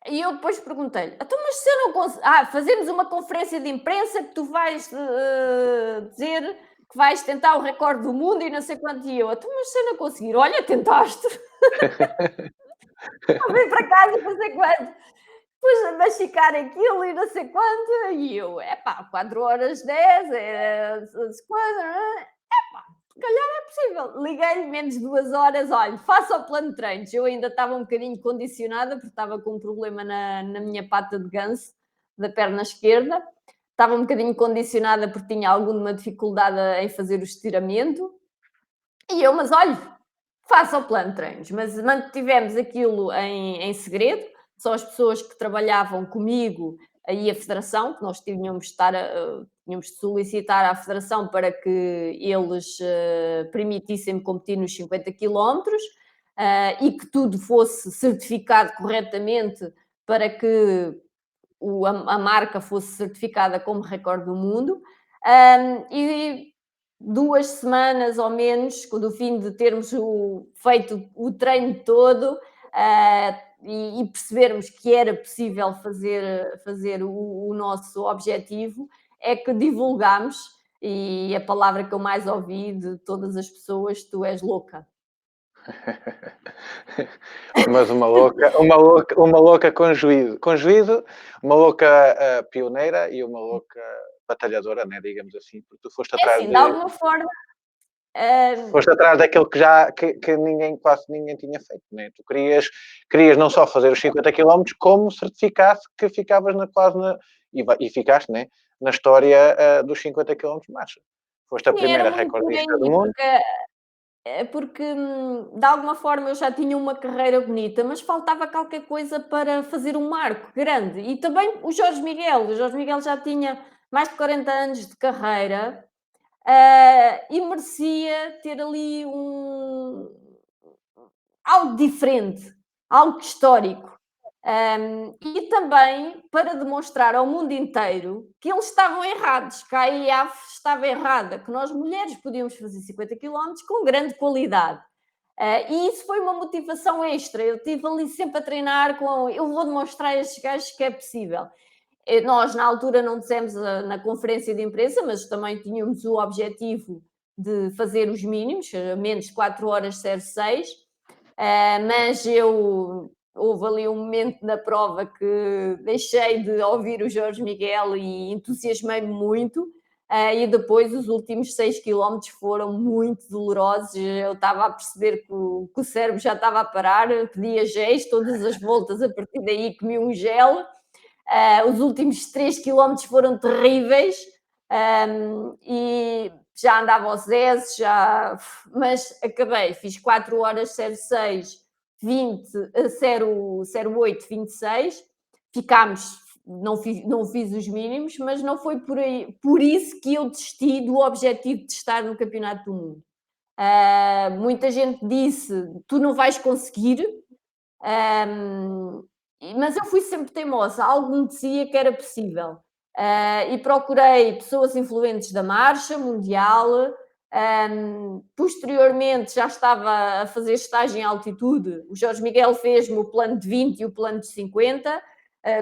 E eu depois perguntei-lhe, então, mas se eu não consigo... fazemos uma conferência de imprensa que tu vais dizer que vais tentar o recorde do mundo e não sei quanto. E eu, então, mas se eu não conseguir, olha, tentaste. Vem para casa e não sei quanto. Depois a masticar aquilo e não sei quanto. E eu, 4 horas 10, se calhar é possível. Liguei-lhe menos 2 horas, olha, faça o plano de treinos. Eu ainda estava um bocadinho condicionada, porque estava com um problema na minha pata de ganso, da perna esquerda. Estava um bocadinho condicionada porque tinha alguma dificuldade em fazer o estiramento. E eu, mas olha, faça o plano de treinos. Mas mantivemos aquilo em segredo. Só as pessoas que trabalhavam comigo aí a federação, que nós tínhamos de solicitar à federação para que eles permitissem-me competir nos 50 quilómetros e que tudo fosse certificado corretamente para que a marca fosse certificada como recorde do mundo. E 2 semanas ou menos, do fim de termos feito o treino todo, e percebermos que era possível fazer o nosso objetivo, é que divulgámos, e a palavra que eu mais ouvi de todas as pessoas, tu és louca. Mas uma louca com juízo, uma louca pioneira e uma louca batalhadora, né, digamos assim, porque tu É assim, de alguma forma, foste atrás daquilo que ninguém, quase ninguém tinha feito, né? Tu querias não só fazer os 50 quilómetros, como certificasse que ficavas quase e ficaste, né, na história dos 50 quilómetros de marcha. Foste a sim, era primeira muito por recordista do aí, mundo. porque de alguma forma eu já tinha uma carreira bonita, mas faltava qualquer coisa para fazer um marco grande. E também o Jorge Miguel já tinha mais de 40 anos de carreira, e merecia ter ali algo diferente, algo histórico. E também para demonstrar ao mundo inteiro que eles estavam errados, que a IAF estava errada, que nós mulheres podíamos fazer 50 quilómetros com grande qualidade. E isso foi uma motivação extra. Eu estive ali sempre a treinar com. Eu vou demonstrar a estes gajos que é possível. Nós, na altura, não dissemos na conferência de imprensa, mas também tínhamos o objetivo de fazer os mínimos, menos de 4 horas 06. Mas houve ali um momento na prova que deixei de ouvir o Jorge Miguel e entusiasmei-me muito. E depois os últimos 6 quilómetros foram muito dolorosos. Eu estava a perceber que o cérebro já estava a parar, pedia géis, todas as voltas a partir daí comi um gel. Os últimos 3 quilómetros foram terríveis, e já andava aos 10, mas acabei, fiz 4 horas 06, 20, 08, 26, ficámos, não fiz os mínimos, mas não foi por isso que eu desisti do objetivo de estar no Campeonato do Mundo. Muita gente disse, tu não vais conseguir, mas eu fui sempre teimosa, algo me dizia que era possível. E procurei pessoas influentes da marcha mundial. Posteriormente já estava a fazer estágio em altitude. O Jorge Miguel fez-me o plano de 20 e o plano de 50.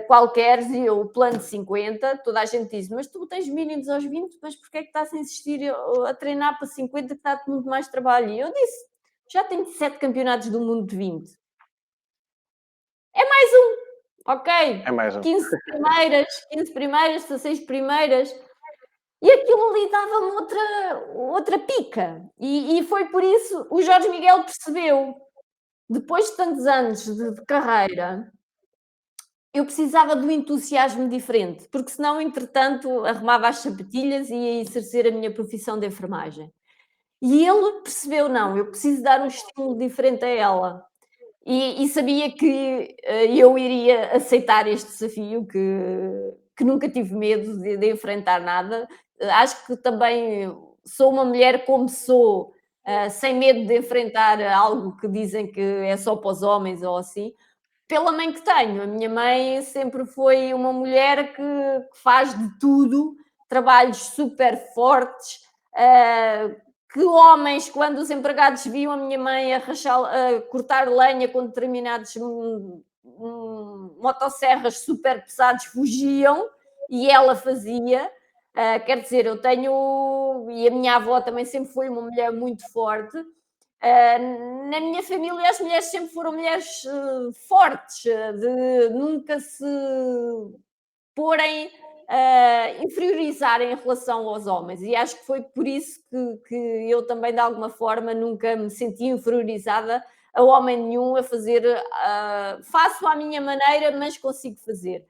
Qualquer, e eu o plano de 50. Toda a gente diz, mas tu tens mínimos aos 20, mas porquê é que estás a insistir a treinar para 50 que dá-te muito mais trabalho? E eu disse, já tenho 7 campeonatos do mundo de 20. É mais um, ok, É mais um. 15 primeiras, 16 primeiras, e aquilo ali dava-me outra pica. E foi por isso, o Jorge Miguel percebeu, depois de tantos anos de carreira, eu precisava de um entusiasmo diferente, porque senão, entretanto, arrumava as sapatilhas e ia exercer a minha profissão de enfermagem. E ele percebeu: "Não, eu preciso dar um estímulo diferente a ela". E sabia que eu iria aceitar este desafio, que nunca tive medo de enfrentar nada. Acho que também sou uma mulher como sou, sem medo de enfrentar algo que dizem que é só para os homens ou assim, pela mãe que tenho. A minha mãe sempre foi uma mulher que faz de tudo, trabalhos super fortes, que homens, quando os empregados viam a minha mãe a cortar lenha com determinados motosserras super pesados, fugiam e ela fazia. Quer dizer, eu tenho, e a minha avó também sempre foi uma mulher muito forte. Na minha família, as mulheres sempre foram mulheres fortes, de nunca se porem, inferiorizarem em relação aos homens. E acho que foi por isso que eu também, de alguma forma, nunca me senti inferiorizada a homem nenhum a fazer. Faço à minha maneira, mas consigo fazer.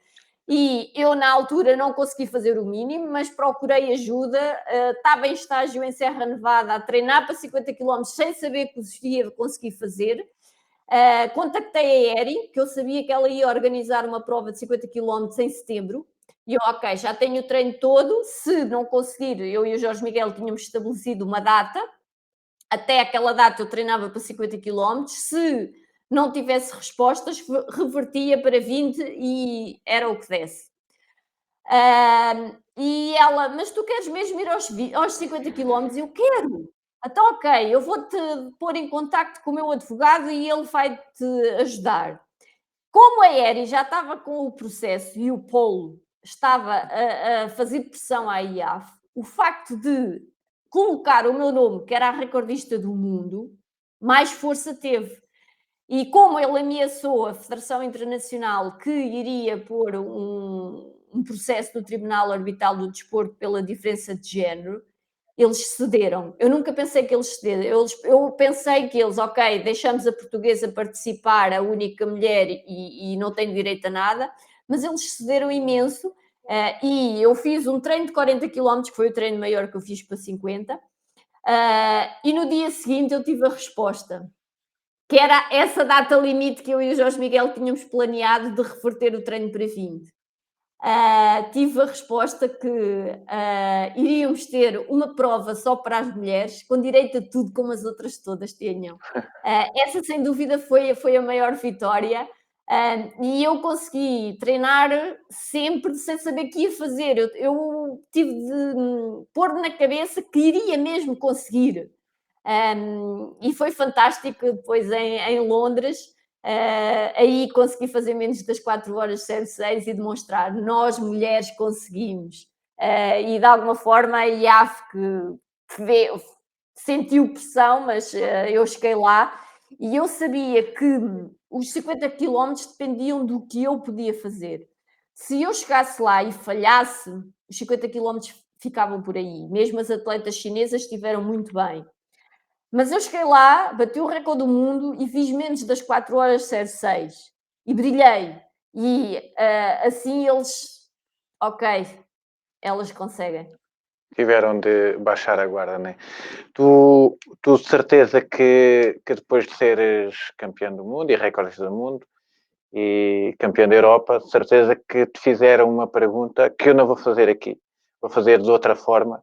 E eu, na altura, não consegui fazer o mínimo, mas procurei ajuda. Estava em estágio em Serra Nevada a treinar para 50 quilómetros sem saber que os ia conseguir fazer. Contactei a Eri, que eu sabia que ela ia organizar uma prova de 50 quilómetros em setembro. E eu, ok, já tenho o treino todo. Se não conseguir, eu e o Jorge Miguel tínhamos estabelecido uma data. Até aquela data eu treinava para 50 quilómetros. Se não tivesse respostas, revertia para 20 e era o que desse. E ela, mas tu queres mesmo ir aos 50 quilómetros? Eu quero. Então, ok, eu vou-te pôr em contacto com o meu advogado e ele vai-te ajudar. Como a Eri já estava com o processo e o Paulo estava a fazer pressão à IAF, o facto de colocar o meu nome, que era a recordista do mundo, mais força teve. E como ele ameaçou a Federação Internacional que iria pôr um processo no Tribunal Arbitral do Desporto pela diferença de género, eles cederam. Eu nunca pensei que eles cederam. Eu pensei que eles, ok, deixamos a portuguesa participar, a única mulher, e não tem direito a nada, mas eles cederam imenso. E eu fiz um treino de 40 km, que foi o treino maior que eu fiz para 50, e no dia seguinte eu tive a resposta, que era essa data limite que eu e o Jorge Miguel tínhamos planeado de reverter o treino para 20. Tive a resposta que iríamos ter uma prova só para as mulheres, com direito a tudo como as outras todas tenham. Essa, sem dúvida, foi a maior vitória. E eu consegui treinar sempre sem saber o que ia fazer. Eu tive de pôr na cabeça que iria mesmo conseguir. E foi fantástico depois em Londres. Aí consegui fazer menos das 4 horas 06 e demonstrar, nós mulheres conseguimos. E de alguma forma a IAF que sentiu pressão, mas eu cheguei lá e eu sabia que os 50 quilómetros dependiam do que eu podia fazer. Se eu chegasse lá e falhasse, os 50 quilómetros ficavam por aí. Mesmo as atletas chinesas estiveram muito bem. Mas eu cheguei lá, bati o recorde do mundo e fiz menos das 4 horas 06 e brilhei. E assim eles, ok, elas conseguem. Tiveram de baixar a guarda, né? Tu de certeza que depois de seres campeão do mundo e recordista do mundo e campeão da Europa, de certeza que te fizeram uma pergunta que eu não vou fazer aqui. Vou fazer de outra forma,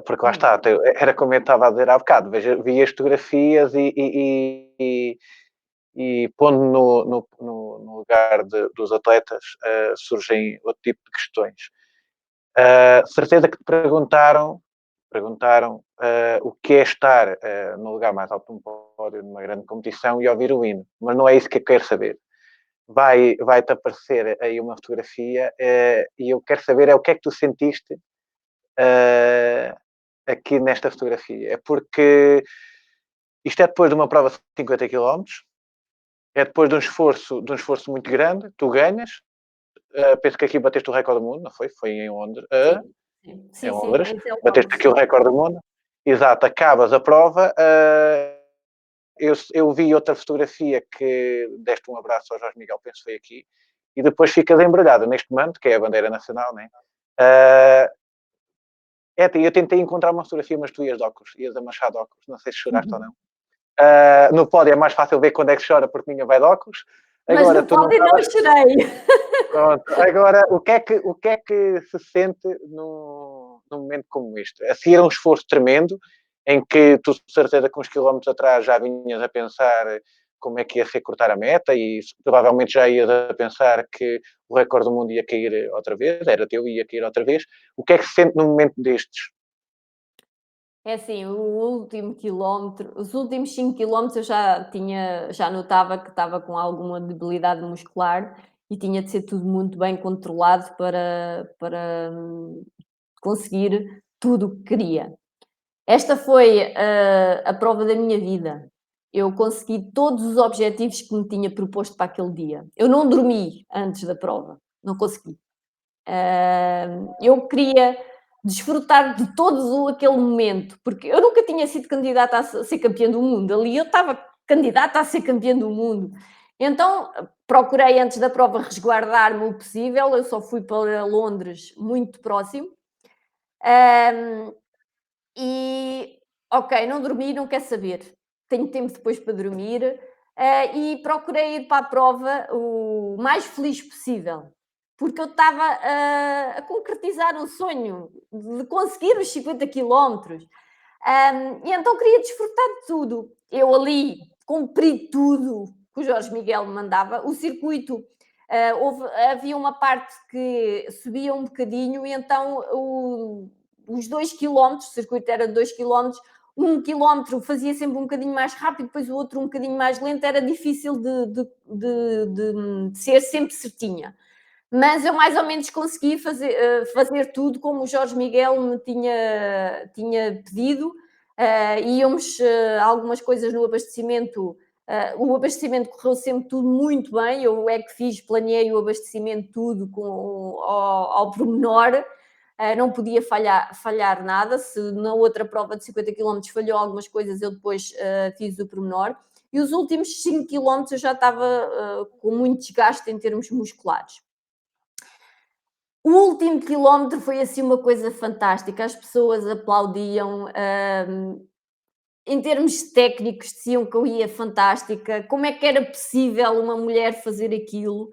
porque lá está, era como eu estava a dizer há bocado, vi as fotografias e pondo no lugar dos atletas, surgem outro tipo de questões. Certeza que te perguntaram o que é estar no lugar mais alto de um pódio numa grande competição e ouvir o hino, mas não é isso que eu quero saber. Vai-te aparecer aí uma fotografia e eu quero saber o que é que tu sentiste aqui nesta fotografia. É porque isto é depois de uma prova de 50 km, é depois de um esforço muito grande, tu ganhas, penso que aqui bateste o recorde do mundo, não foi? Foi em Londres. Sim, Em Londres, esse é o bateste aqui o recorde do mundo. Exato, acabas a prova. Eu vi outra fotografia que deste um abraço ao Jorge Miguel, penso que foi aqui, e depois ficas embrulhada neste manto, que é a bandeira nacional, né? Eu tentei encontrar uma fotografia, mas tu ias de óculos, ias a manchar de óculos, não sei se choraste ou não. No pódio é mais fácil ver quando é que chora, porque ninguém vai de óculos. Mas Agora, no tu não pódio não estavas... chorei. Pronto. Agora, o que é que se sente num momento como este? A seguir a um esforço tremendo, em que tu, de certeza, com uns quilómetros atrás já vinhas a pensar como é que ia ser cortar a meta e provavelmente já ias a pensar que o recorde do mundo ia cair outra vez, era teu e ia cair outra vez. O que é que se sente num momento destes? É assim, o último quilómetro, os últimos 5 quilómetros eu já notava que estava com alguma debilidade muscular e tinha de ser tudo muito bem controlado para conseguir tudo o que queria. Esta foi a prova da minha vida. Eu consegui todos os objetivos que me tinha proposto para aquele dia. Eu não dormi antes da prova, não consegui. Eu queria desfrutar de todo aquele momento, porque eu nunca tinha sido candidata a ser campeã do mundo, ali eu estava candidata a ser campeã do mundo. Então procurei antes da prova resguardar-me o possível, eu só fui para Londres muito próximo. E ok, não dormi, não quer saber, tenho tempo depois para dormir, e procurei ir para a prova o mais feliz possível, porque eu estava a concretizar um sonho de conseguir os 50 quilómetros. E então queria desfrutar de tudo. Eu ali cumpri tudo que o Jorge Miguel me mandava. O circuito, havia uma parte que subia um bocadinho e então os 2 quilómetros, o circuito era de 2 quilómetros, 1 quilómetro fazia sempre um bocadinho mais rápido, depois o outro um bocadinho mais lento, era difícil de ser sempre certinha. Mas eu mais ou menos consegui fazer tudo como o Jorge Miguel me tinha pedido. íamos algumas coisas no abastecimento. O abastecimento correu sempre tudo muito bem. Eu é que planeei o abastecimento tudo ao pormenor. Não podia falhar nada. Se na outra prova de 50 km falhou algumas coisas, eu depois fiz o pormenor. E os últimos 5 km eu já estava com muito desgaste em termos musculares. O último quilómetro foi assim uma coisa fantástica, as pessoas aplaudiam, em termos técnicos diziam que eu ia fantástica, como é que era possível uma mulher fazer aquilo?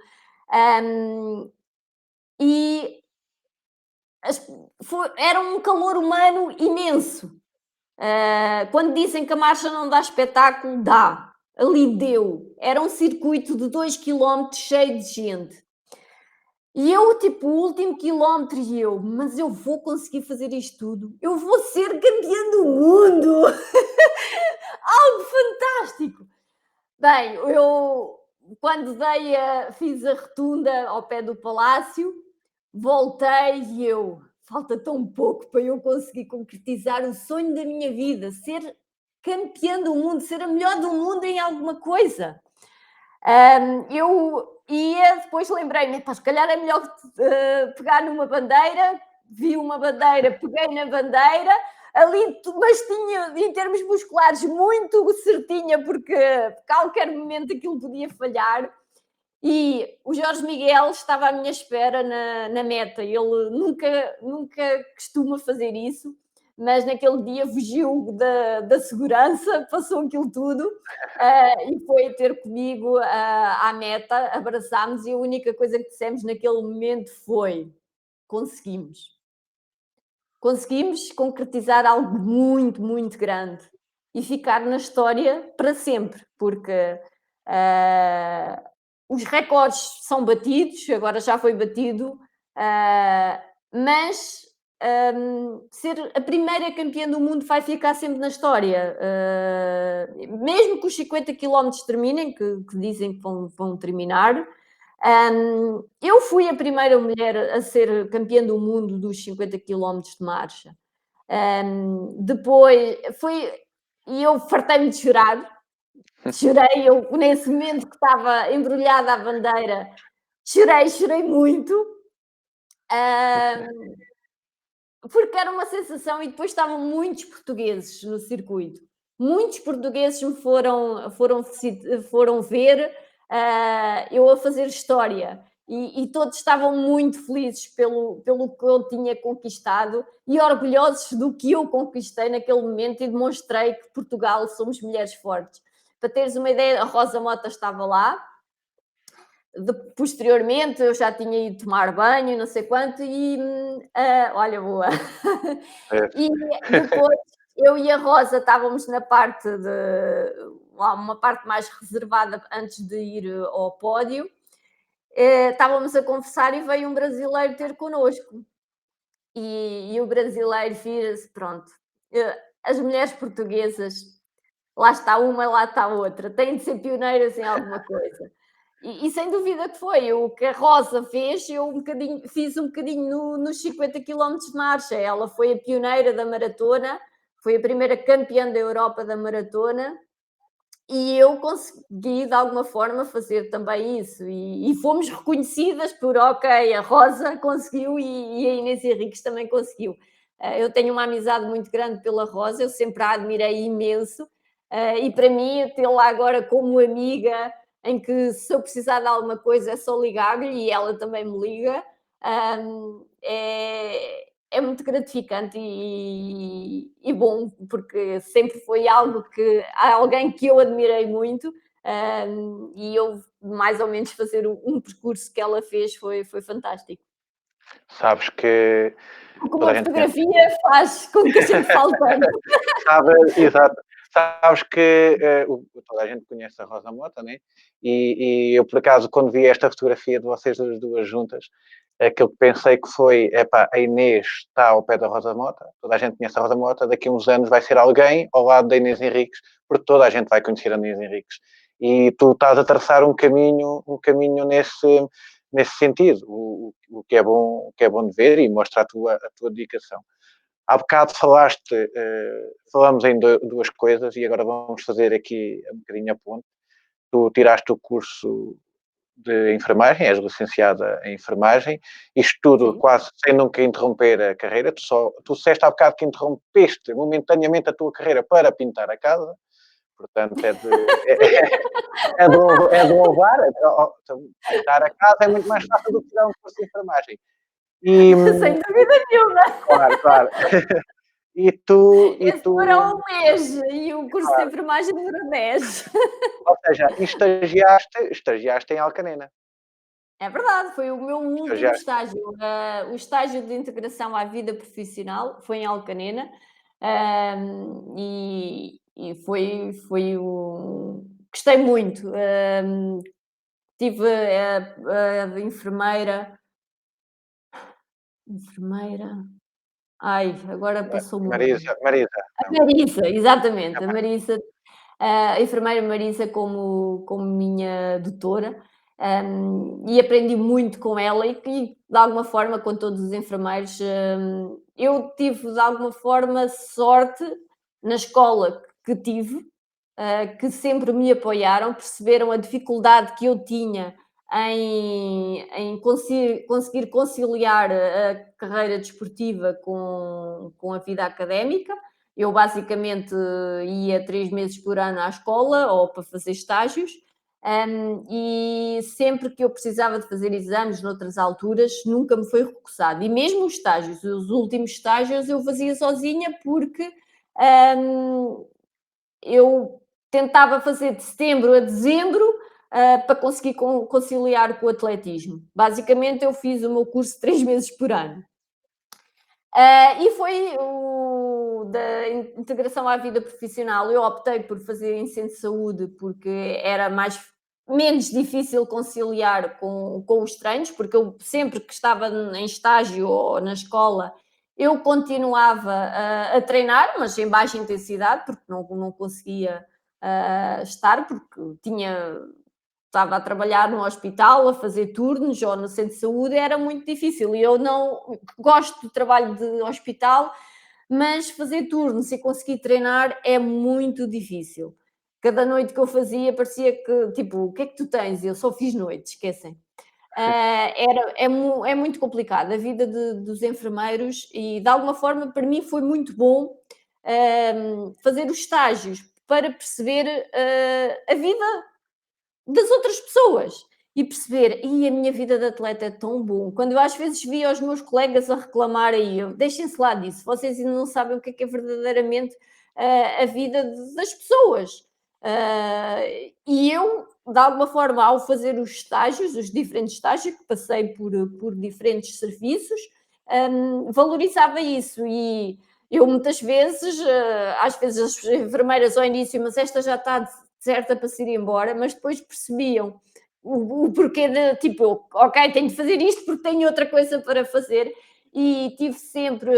E era um calor humano imenso. Quando dizem que a marcha não dá espetáculo, dá. Ali deu. Era um circuito de 2 quilómetros cheio de gente. E eu, tipo, o último quilómetro, mas eu vou conseguir fazer isto tudo. Eu vou ser campeã do mundo. Algo fantástico. Bem, eu quando fiz a rotunda ao pé do palácio, voltei e falta tão pouco para eu conseguir concretizar o sonho da minha vida, ser campeã do mundo, ser a melhor do mundo em alguma coisa. Eu ia, depois lembrei-me, se calhar é melhor pegar numa bandeira, vi uma bandeira, peguei na bandeira, ali, mas tinha, em termos musculares, muito certinha, porque a qualquer momento aquilo podia falhar. E o Jorge Miguel estava à minha espera na meta. Ele nunca costuma fazer isso, mas naquele dia fugiu da segurança, passou aquilo tudo e foi ter comigo à meta, abraçámos e a única coisa que dissemos naquele momento foi: conseguimos. Conseguimos concretizar algo muito, muito grande e ficar na história para sempre, porque os recordes são batidos, agora já foi batido, mas ser a primeira campeã do mundo vai ficar sempre na história. Mesmo que os 50 quilómetros terminem, que dizem que vão terminar, eu fui a primeira mulher a ser campeã do mundo dos 50 quilómetros de marcha. Depois foi. E eu fartei-me de chorar. Chorei, eu nesse momento que estava embrulhada a bandeira, chorei muito. Porque era uma sensação, e depois estavam muitos portugueses no circuito. Muitos portugueses me foram ver eu a fazer história. E todos estavam muito felizes pelo que eu tinha conquistado e orgulhosos do que eu conquistei naquele momento e demonstrei que Portugal somos mulheres fortes. Para teres uma ideia, a Rosa Mota estava lá. Posteriormente eu já tinha ido tomar banho, não sei quanto, e olha, boa. E depois eu e a Rosa estávamos na parte uma parte mais reservada antes de ir ao pódio. Estávamos a conversar e veio um brasileiro ter connosco. E o brasileiro vira-se, pronto. As mulheres portuguesas, lá está uma, lá está outra, têm de ser pioneiras em alguma coisa. E sem dúvida que foi. O que a Rosa fez, fiz um bocadinho nos 50 quilómetros de marcha. Ela foi a pioneira da maratona, foi a primeira campeã da Europa da maratona e eu consegui, de alguma forma, fazer também isso. E fomos reconhecidas por, ok, a Rosa conseguiu e a Inês Henriques também conseguiu. Eu tenho uma amizade muito grande pela Rosa, eu sempre a admirei imenso. E para mim, tê-la agora como amiga, em que se eu precisar de alguma coisa é só ligar-lhe e ela também me liga, é muito gratificante e bom, porque sempre foi alguém que eu admirei muito, e eu mais ou menos fazer um percurso que ela fez foi fantástico. Sabes que Porque toda uma a gente conhece. fotografia faz com que a gente fale tanto. Exato. Sabes que toda a gente conhece a Rosa Mota, né? E eu, por acaso, quando vi esta fotografia de vocês as duas juntas, aquilo que pensei que foi, epá, a Inês está ao pé da Rosa Mota, toda a gente conhece a Rosa Mota, daqui a uns anos vai ser alguém ao lado da Inês Henriques, porque toda a gente vai conhecer a Inês Henriques. E tu estás a traçar um caminho nesse sentido, o que é bom de ver e mostra a tua dedicação. Há bocado falamos em duas coisas e agora vamos fazer aqui um bocadinho a ponte. Tu tiraste o curso de enfermagem, és licenciada em enfermagem, isto tudo Sim. quase sem nunca interromper a carreira, tu disseste há bocado que interrompeste momentaneamente a tua carreira para pintar a casa, portanto é de louvar, então, pintar a casa é muito mais fácil do que tirar um curso de enfermagem. E, Sem dúvida nenhuma. claro, claro. E Esse tu, demorou 1 mês e o curso de claro, enfermagem demorou 10. ou seja, estagiaste em Alcanena, É verdade, foi o meu último estagiaste, estágio. O estágio de integração à vida profissional foi em Alcanena, e foi gostei muito. Tive a enfermeira, ai, agora passou-me o nome. Marisa, A não, Marisa, é exatamente, a Marisa, a enfermeira Marisa como minha doutora, e aprendi muito com ela e de alguma forma com todos os enfermeiros, eu tive de alguma forma sorte na escola que tive, que sempre me apoiaram, perceberam a dificuldade que eu tinha em conseguir conciliar a carreira desportiva com a vida académica. Eu basicamente ia 3 meses por ano à escola ou para fazer estágios, e sempre que eu precisava de fazer exames noutras alturas, nunca me foi recursado. E mesmo os estágios, os últimos estágios eu fazia sozinha porque, hum, eu tentava fazer de setembro a dezembro, para conseguir conciliar com o atletismo. Basicamente eu fiz o meu curso 3 meses por ano. E foi o da integração à vida profissional. Eu optei por fazer em centro de saúde, porque era menos difícil conciliar com os treinos, porque eu sempre que estava em estágio ou na escola, eu continuava a treinar, mas em baixa intensidade, porque não conseguia estar, porque estava a trabalhar no hospital, a fazer turnos ou no centro de saúde, era muito difícil. E eu não gosto do trabalho de hospital, mas fazer turnos e conseguir treinar é muito difícil. Cada noite que eu fazia parecia que, tipo, o que é que tu tens? Eu só fiz noites, esquecem. É muito complicado a vida dos enfermeiros e, de alguma forma, para mim foi muito bom fazer os estágios para perceber a vida das outras pessoas e perceber, e a minha vida de atleta é tão bom. Quando eu às vezes via os meus colegas a reclamar aí, eu, deixem-se lá disso, vocês ainda não sabem o que é verdadeiramente a vida das pessoas. E eu, de alguma forma, ao fazer os estágios, os diferentes estágios, que passei por diferentes serviços, valorizava isso e eu muitas vezes, às vezes as enfermeiras ao início, mas esta já está certa para se ir embora, mas depois percebiam o porquê de, tipo, ok, tenho de fazer isto porque tenho outra coisa para fazer. E tive sempre,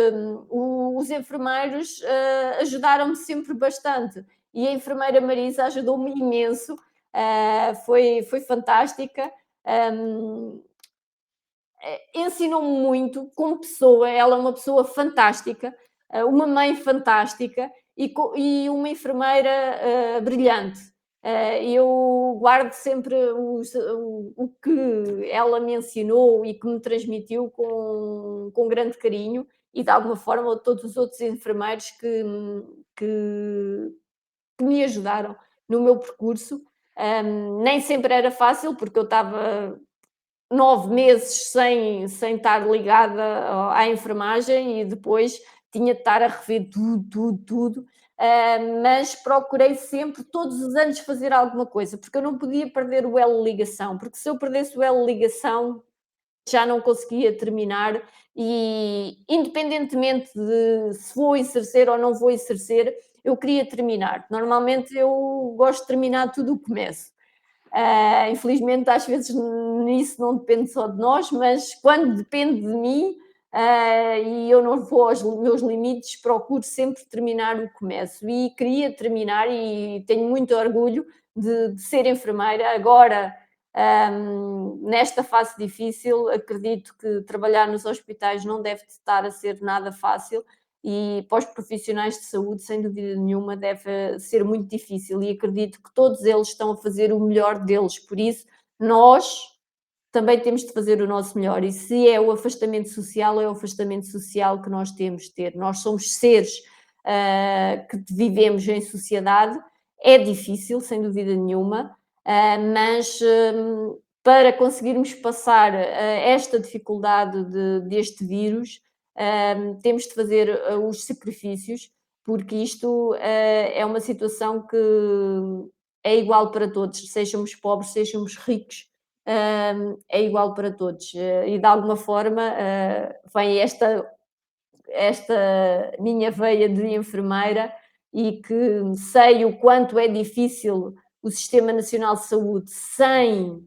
os enfermeiros ajudaram-me sempre bastante. E a enfermeira Marisa ajudou-me imenso, foi fantástica. hum, Ensinou-me muito como pessoa, ela é uma pessoa fantástica, uma mãe fantástica e uma enfermeira brilhante. Eu guardo sempre o que ela me ensinou e que me transmitiu com grande carinho e de alguma forma todos os outros enfermeiros que, que me ajudaram no meu percurso. Nem sempre era fácil, porque eu estava 9 meses sem estar ligada à enfermagem e depois tinha de estar a rever tudo, mas procurei sempre, todos os anos, fazer alguma coisa, porque eu não podia perder o elo de ligação, porque se eu perdesse o elo de ligação já não conseguia terminar e, independentemente de se vou exercer ou não vou exercer, eu queria terminar. Normalmente eu gosto de terminar tudo o que começo. Infelizmente, às vezes nisso não depende só de nós, mas quando depende de mim, e eu não vou aos meus limites, procuro sempre terminar o que começo. E queria terminar, e tenho muito orgulho de ser enfermeira. Agora, nesta fase difícil, acredito que trabalhar nos hospitais não deve estar a ser nada fácil. e para os profissionais de saúde, sem dúvida nenhuma, deve ser muito difícil e acredito que todos eles estão a fazer o melhor deles, por isso nós também temos de fazer o nosso melhor e se é o afastamento social, é o afastamento social que nós temos de ter. Nós somos seres que vivemos em sociedade, é difícil, sem dúvida nenhuma, mas para conseguirmos passar esta dificuldade deste vírus, temos de fazer os sacrifícios, porque isto é uma situação que é igual para todos, sejamos pobres, sejamos ricos, é igual para todos. E de alguma forma vem esta minha veia de enfermeira e que sei o quanto é difícil o Sistema Nacional de Saúde sem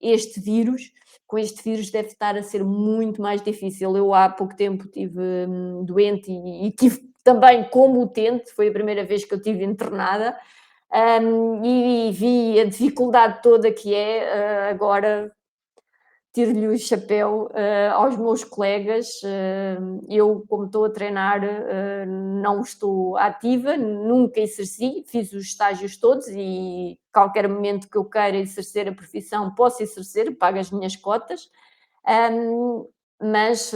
este vírus. Com este vírus deve estar a ser muito mais difícil. Eu há pouco tempo estive doente e tive também como utente, foi a primeira vez que eu estive internada, e vi a dificuldade toda que é agora tiro-lhe o chapéu aos meus colegas. Eu, como estou a treinar, não estou ativa, nunca exerci, fiz os estágios todos e qualquer momento que eu queira exercer a profissão, posso exercer, pago as minhas cotas, mas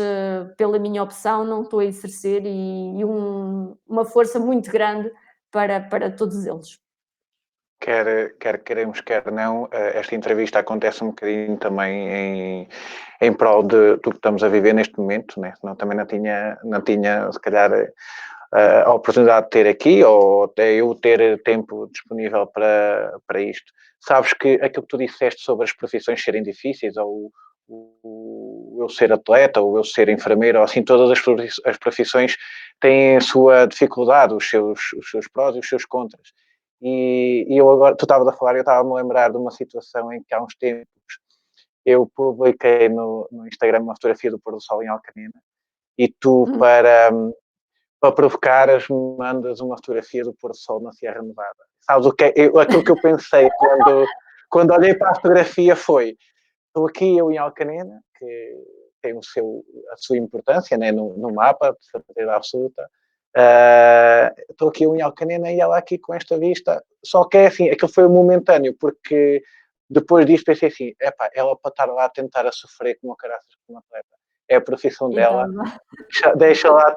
pela minha opção não estou a exercer e uma força muito grande para todos eles. Quer queremos, quer não, esta entrevista acontece um bocadinho também em prol do que estamos a viver neste momento, né? Senão também não tinha se calhar, a oportunidade de ter aqui ou até eu ter tempo disponível para isto. Sabes que aquilo que tu disseste sobre as profissões serem difíceis, ou eu ser atleta, ou eu ser enfermeiro, ou assim, todas as profissões têm a sua dificuldade, os seus prós e os seus contras. E eu agora, tu estavas a falar, eu estava-me a lembrar de uma situação em que há uns tempos eu publiquei no Instagram uma fotografia do pôr do sol em Alcanena e tu, Hum, para provocares, me mandas uma fotografia do pôr do sol na Sierra Nevada. Sabes o que aquilo que eu pensei quando olhei para a fotografia foi: estou aqui eu em Alcanena, que tem a sua importância, né, no mapa, de certeza absoluta. Estou aqui eu em Alcanena e ela aqui com esta vista. Só que é assim, aquilo foi momentâneo, porque depois disso pensei assim: epá, ela para estar lá a tentar a sofrer como a caraças como atleta, é a profissão então, dela, deixa lá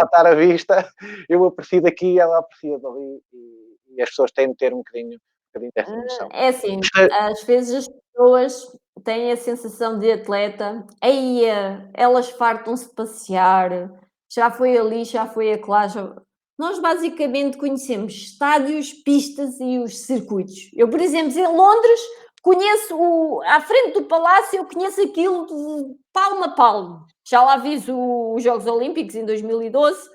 estar a vista, eu aprecio daqui, ela aprecia dali e as pessoas têm de ter um bocadinho dessa noção. é assim, às vezes as pessoas têm a sensação de atleta, aí elas fartam-se de passear, já foi ali, já foi acolá, nós basicamente conhecemos estádios, pistas e os circuitos. Eu, por exemplo, em Londres, conheço à frente do palácio, eu conheço aquilo de palmo a palmo. Já lá vi os Jogos Olímpicos em 2012,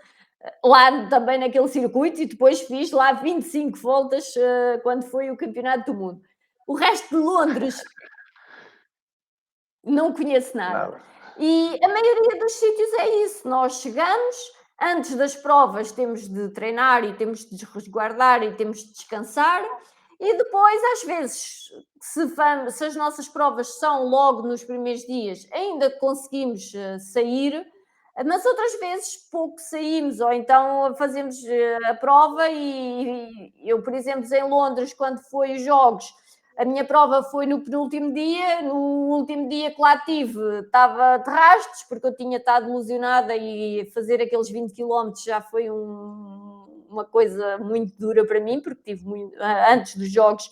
lá também naquele circuito, e depois fiz lá 25 voltas quando foi o Campeonato do Mundo. O resto de Londres não conheço nada. Nada. E a maioria dos sítios é isso. Nós chegamos, antes das provas temos de treinar e temos de resguardar e temos de descansar. E depois, às vezes, se as nossas provas são logo nos primeiros dias, ainda conseguimos sair, mas outras vezes pouco saímos, ou então fazemos a prova e eu, por exemplo, em Londres, quando foi os Jogos, a minha prova foi no penúltimo dia, no último dia que lá tive, estava de rastos, porque eu tinha estado lesionada e fazer aqueles 20 quilómetros já foi uma coisa muito dura para mim, porque tive antes dos jogos,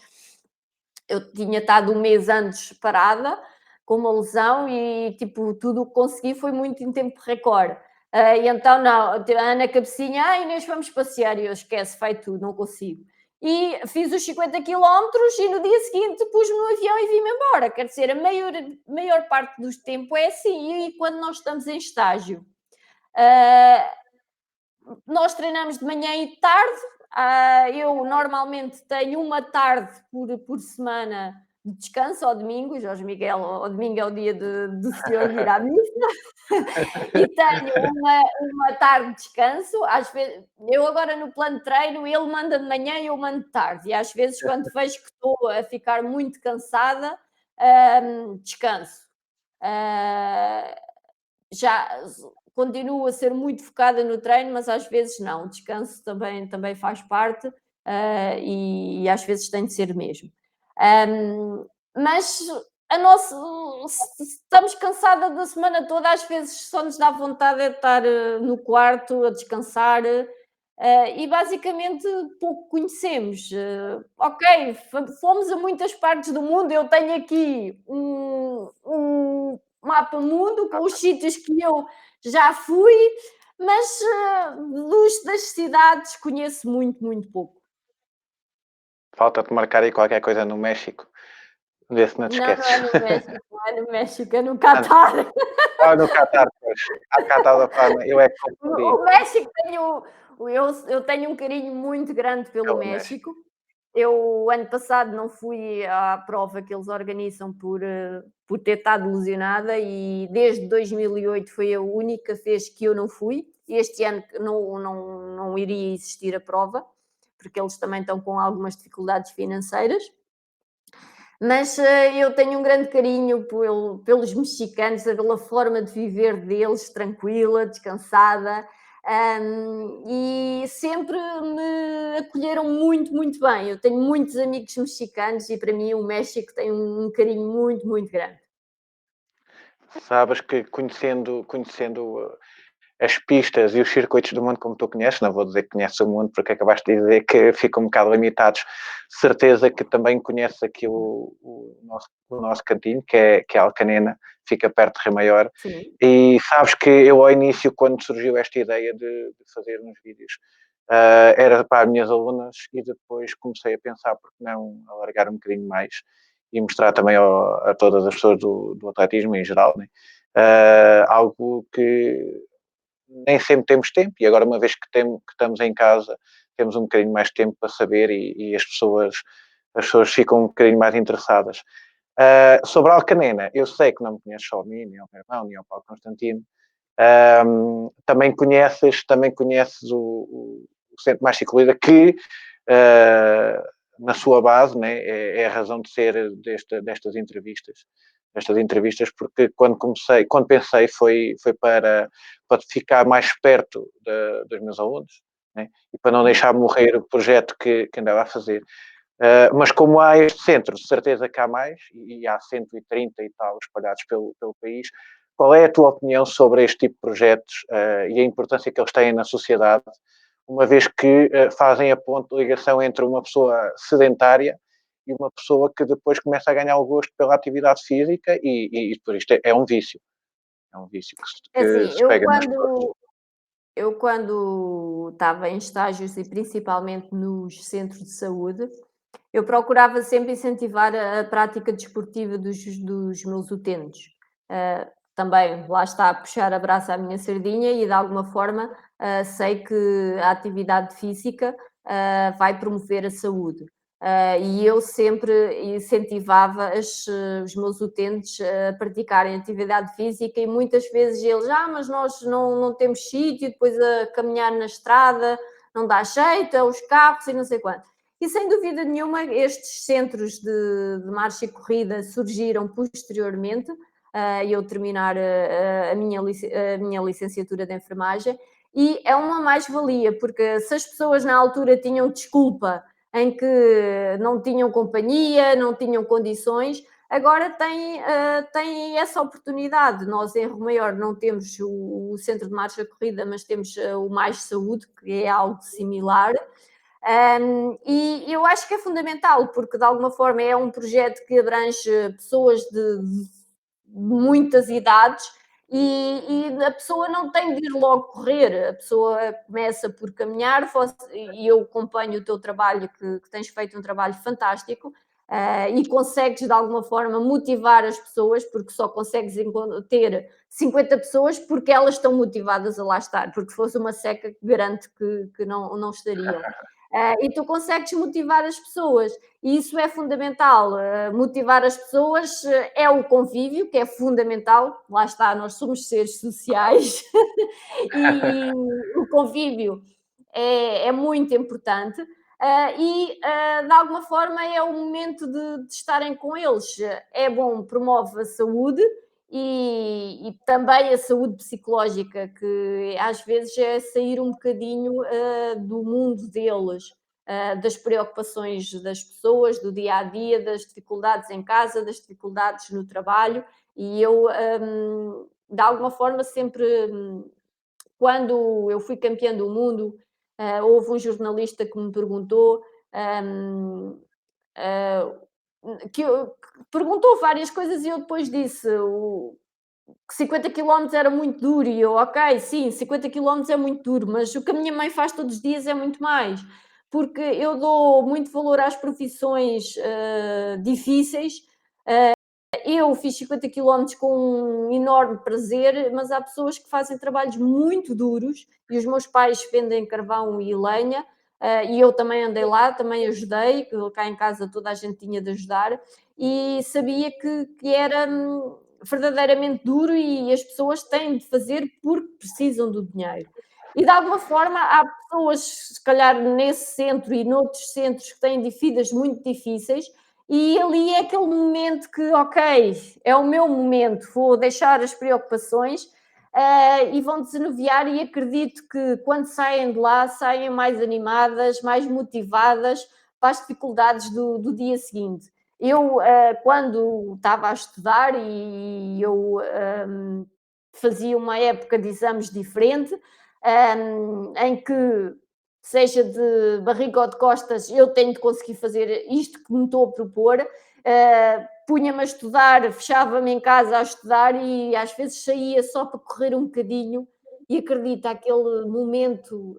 eu tinha estado um mês antes parada, com uma lesão, e tipo, tudo o que consegui foi muito em tempo recorde. E então, não, a Ana Cabecinha, Inês, vamos passear, e eu esquece, vai tudo, não consigo. E fiz os 50 quilómetros e no dia seguinte pus-me no avião e vim-me embora. Quer dizer, a maior parte do tempo é assim. E quando nós estamos em estágio, nós treinamos de manhã e de tarde. Eu normalmente tenho uma tarde por semana de descanso ao domingo. Jorge Miguel, ao domingo é o dia do senhor de ir à missa. E tenho uma tarde de descanso. Às vezes, eu agora no plano de treino, ele manda de manhã e eu mando de tarde. E às vezes, quando vejo que estou a ficar muito cansada, descanso. Já continuo a ser muito focada no treino, mas às vezes não. O descanso também faz parte, e às vezes tem de ser mesmo. Mas a nossa se estamos cansada da semana toda, às vezes só nos dá vontade de estar, no quarto a descansar, e basicamente pouco conhecemos. Ok, fomos a muitas partes do mundo, eu tenho aqui um mapa mundo com os sítios que eu já fui, mas das cidades conheço muito, muito pouco. Falta-te marcar aí qualquer coisa no México, vê se não te Não, não esqueces. é no México, não é no México, é no Catar. No Qatar, pois. Há Qatar da Fama, eu é que confundi O México eu tenho um carinho muito grande pelo pelo México. México. Eu, ano passado, não fui à prova que eles organizam por ter estado lesionada e desde 2008 foi a única vez que eu não fui. Este ano não iria existir a prova, porque eles também estão com algumas dificuldades financeiras. Mas eu tenho um grande carinho pelos mexicanos, pela forma de viver deles, tranquila, descansada, e sempre me acolheram muito, muito bem. Eu tenho muitos amigos mexicanos e para mim o México tem um carinho muito, muito grande. Sabes que conhecendo as pistas e os circuitos do mundo como tu conheces, não vou dizer que conheces o mundo porque acabaste de dizer que ficam um bocado limitados, certeza que também conheces aqui o nosso cantinho, que é Alcanena, fica perto de Rio Maior, Sim, e sabes que eu ao início, quando surgiu esta ideia de fazer uns vídeos, era para as minhas alunas e depois comecei a pensar porque não alargar um bocadinho mais e mostrar também a todas as pessoas do atletismo em geral, né? Algo que nem sempre temos tempo e agora uma vez que estamos em casa temos um bocadinho mais de tempo para saber e as pessoas ficam um bocadinho mais interessadas. Sobre a Alcanena, eu sei que não me conheces só a mim, nem ao meu irmão, nem ao Paulo Constantino. Também conheces o Centro Mais Ciclida, que na sua base, né, é a razão de ser destas entrevistas, porque quando pensei foi para ficar mais perto dos meus alunos, né, e para não sim. deixar morrer o projeto que andava a fazer. Mas como há este centro, de certeza que há mais, e há 130 e tal espalhados pelo país, qual é a tua opinião sobre este tipo de projetos e a importância que eles têm na sociedade, uma vez que fazem a ponte de ligação entre uma pessoa sedentária e uma pessoa que depois começa a ganhar o gosto pela atividade física e por isto é um vício. É um vício que se, É que assim, se pega nas pessoas. eu quando estava em estágios e principalmente nos centros de saúde, eu procurava sempre incentivar a prática desportiva dos meus utentes. Também, lá está, puxar a brasa à minha sardinha e de alguma forma sei que a atividade física vai promover a saúde. E eu sempre incentivava os meus utentes a praticarem atividade física e muitas vezes eles, mas nós não temos sítio, depois a caminhar na estrada, não dá jeito, é os carros e não sei quanto. E sem dúvida nenhuma, estes centros de marcha e corrida surgiram posteriormente a eu terminar a minha licenciatura de enfermagem, e é uma mais-valia, porque se as pessoas na altura tinham desculpa em que não tinham companhia, não tinham condições, agora têm essa oportunidade. Nós em Rio Maior não temos o centro de marcha corrida, mas temos o Mais Saúde, que é algo similar, e eu acho que é fundamental, porque de alguma forma é um projeto que abrange pessoas de muitas idades e a pessoa não tem de ir logo correr, a pessoa começa por caminhar e eu acompanho o teu trabalho, que tens feito um trabalho fantástico. E consegues de alguma forma motivar as pessoas, porque só consegues ter 50 pessoas porque elas estão motivadas a lá estar, porque se fosse uma seca, garanto que não estariam. E tu consegues motivar as pessoas, e isso é fundamental. Motivar as pessoas é o convívio, que é fundamental. Lá está, nós somos seres sociais e o convívio é muito importante. De alguma forma é o momento de estarem com eles. É bom, promove a saúde e também a saúde psicológica, que às vezes é sair um bocadinho do mundo deles, das preocupações das pessoas, do dia a dia, das dificuldades em casa, das dificuldades no trabalho, e eu, de alguma forma, sempre, quando eu fui campeã do mundo, houve um jornalista que me perguntou. hum, ah, que perguntou várias coisas e eu depois disse que 50 quilómetros era muito duro e eu, ok, sim, 50 quilómetros é muito duro, mas o que a minha mãe faz todos os dias é muito mais, porque eu dou muito valor às profissões difíceis. Eu fiz 50 quilómetros com um enorme prazer, mas há pessoas que fazem trabalhos muito duros e os meus pais vendem carvão e lenha, e eu também andei lá, também ajudei, que cá em casa toda a gente tinha de ajudar, e sabia que era verdadeiramente duro e as pessoas têm de fazer porque precisam do dinheiro. E de alguma forma há pessoas, se calhar nesse centro e noutros centros que têm vidas muito difíceis, e ali é aquele momento que, ok, é o meu momento, vou deixar as preocupações e vão desanuviar. E acredito que quando saem de lá, saem mais animadas, mais motivadas para as dificuldades do dia seguinte. Eu, quando estava a estudar e eu fazia uma época de exames diferente, em que seja de barriga ou de costas, eu tenho de conseguir fazer isto que me estou a propor. Punha-me a estudar, fechava-me em casa a estudar e às vezes saía só para correr um bocadinho. E acredita, aquele momento,